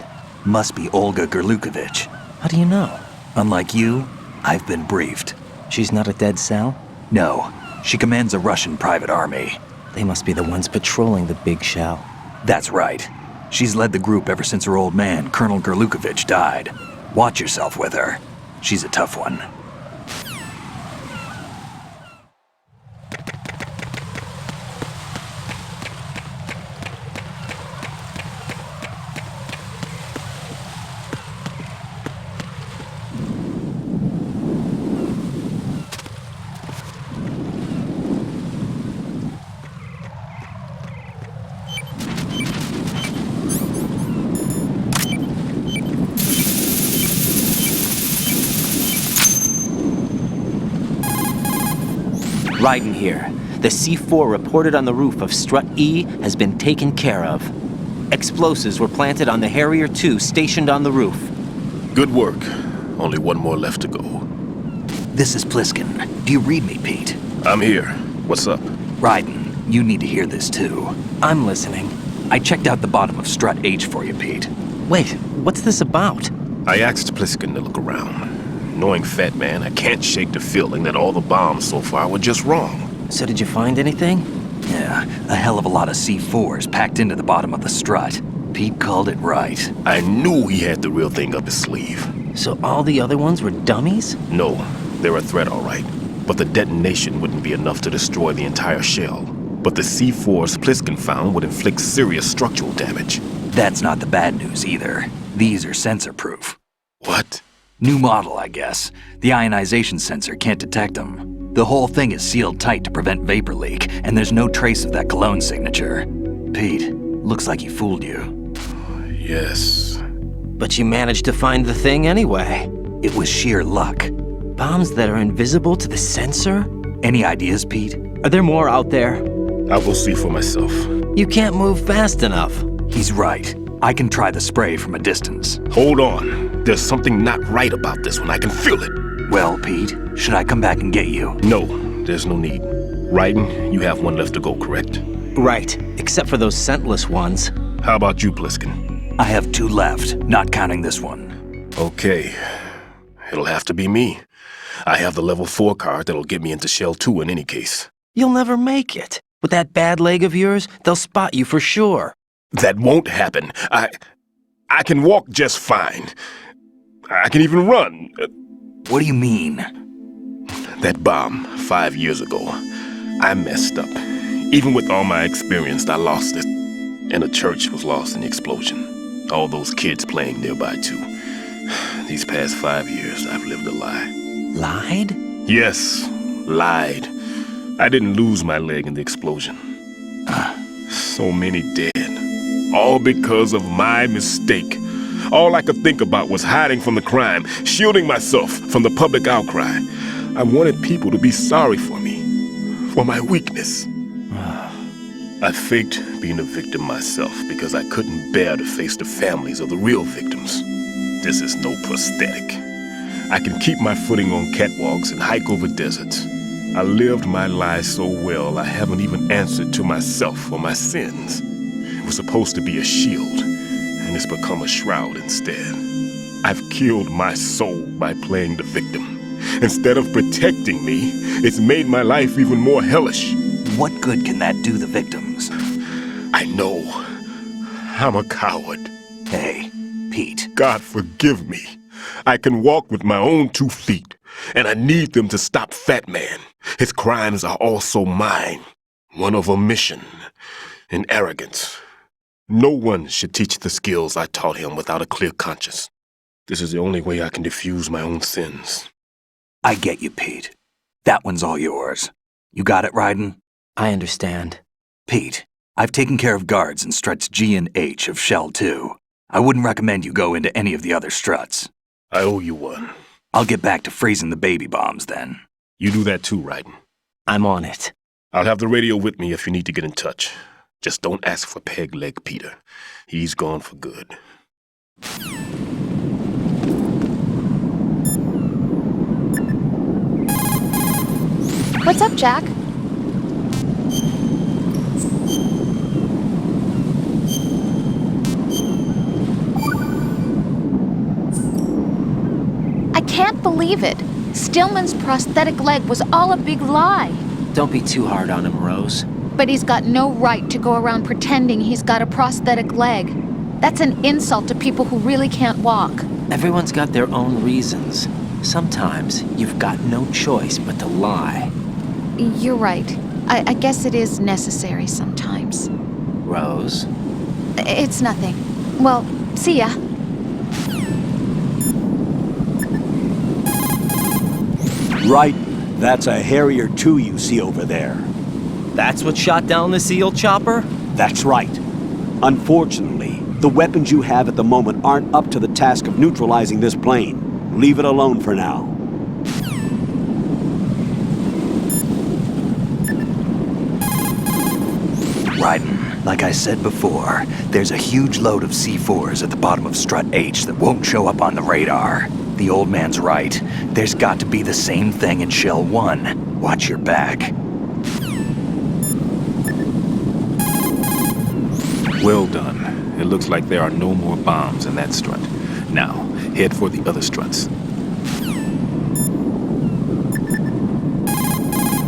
Must be Olga Gerlukovich. How do you know? Unlike you, I've been briefed. She's not a Dead Cell? No, she commands a Russian private army. They must be the ones patrolling the Big Shell. That's right. She's led the group ever since her old man, Colonel Gerlukovich, died. Watch yourself with her. She's a tough one. Raiden here. The C4 reported on the roof of Strut E has been taken care of. Explosives were planted on the Harrier 2 stationed on the roof. Good work. Only one more left to go. This is Pliskin. Do you read me, Pete? I'm here. What's up? Raiden, you need to hear this too. I'm listening. I checked out the bottom of Strut H for you, Pete. Wait, what's this about? I asked Pliskin to look around. Knowing Fat Man, I can't shake the feeling that all the bombs so far were just wrong. So did you find anything? Yeah, a hell of a lot of C4s packed into the bottom of the strut. Pete called it right. I knew he had the real thing up his sleeve. So all the other ones were dummies? No, they're a threat, all right. But the detonation wouldn't be enough to destroy the entire shell. But the C4s Pliskin found would inflict serious structural damage. That's not the bad news either. These are sensor-proof. What? New model, I guess. The ionization sensor can't detect them. The whole thing is sealed tight to prevent vapor leak, and there's no trace of that cologne signature. Pete, looks like he fooled you. Yes. But you managed to find the thing anyway. It was sheer luck. Bombs that are invisible to the sensor? Any ideas, Pete? Are there more out there? I'll go see for myself. You can't move fast enough. He's right. I can try the spray from a distance. Hold on. There's something not right about this one. I can feel it. Well, Pete, should I come back and get you? No, there's no need. Raiden, you have one left to go, correct? Right, except for those scentless ones. How about you, Pliskin? I have 2 left, not counting this one. Okay. It'll have to be me. I have the level 4 card that'll get me into Shell 2 in any case. You'll never make it. With that bad leg of yours, they'll spot you for sure. That won't happen. I can walk just fine. I can even run. What do you mean? That bomb, 5 years ago. I messed up. Even with all my experience, I lost it. And the church was lost in the explosion. All those kids playing nearby, too. These past 5 years, I've lived a lie. Lied? Yes, lied. I didn't lose my leg in the explosion. So many dead. All because of my mistake. All I could think about was hiding from the crime, shielding myself from the public outcry. I wanted people to be sorry for me, for my weakness. I faked being a victim myself because I couldn't bear to face the families of the real victims. This is no prosthetic. I can keep my footing on catwalks and hike over deserts. I lived my life so well I haven't even answered to myself for my sins. It was supposed to be a shield, and it's become a shroud instead. I've killed my soul by playing the victim. Instead of protecting me, it's made my life even more hellish. What good can that do the victims? I know. I'm a coward. Hey, Pete. God forgive me. I can walk with my own 2 feet, and I need them to stop Fat Man. His crimes are also mine. One of omission and arrogance. No one should teach the skills I taught him without a clear conscience. This is the only way I can diffuse my own sins. I get you, Pete. That one's all yours. You got it, Raiden? I understand. Pete, I've taken care of guards in struts G and H of Shell 2. I wouldn't recommend you go into any of the other struts. I owe you one. I'll get back to freezing the baby bombs then. You do that too, Raiden. I'm on it. I'll have the radio with me if you need to get in touch. Just don't ask for Peg Leg Peter. He's gone for good. What's up, Jack? I can't believe it. Stillman's prosthetic leg was all a big lie. Don't be too hard on him, Rose. But he's got no right to go around pretending he's got a prosthetic leg. That's an insult to people who really can't walk. Everyone's got their own reasons. Sometimes you've got no choice but to lie. You're right. I guess it is necessary sometimes. Rose? It's nothing. Well, see ya. Right, that's a Harrier 2 you see over there. That's what shot down the SEAL chopper? That's right. Unfortunately, the weapons you have at the moment aren't up to the task of neutralizing this plane. Leave it alone for now. Raiden, like I said before, there's a huge load of C4s at the bottom of Strut H that won't show up on the radar. The old man's right. There's got to be the same thing in Shell 1. Watch your back. Well done. It looks like there are no more bombs in that strut. Now, head for the other struts.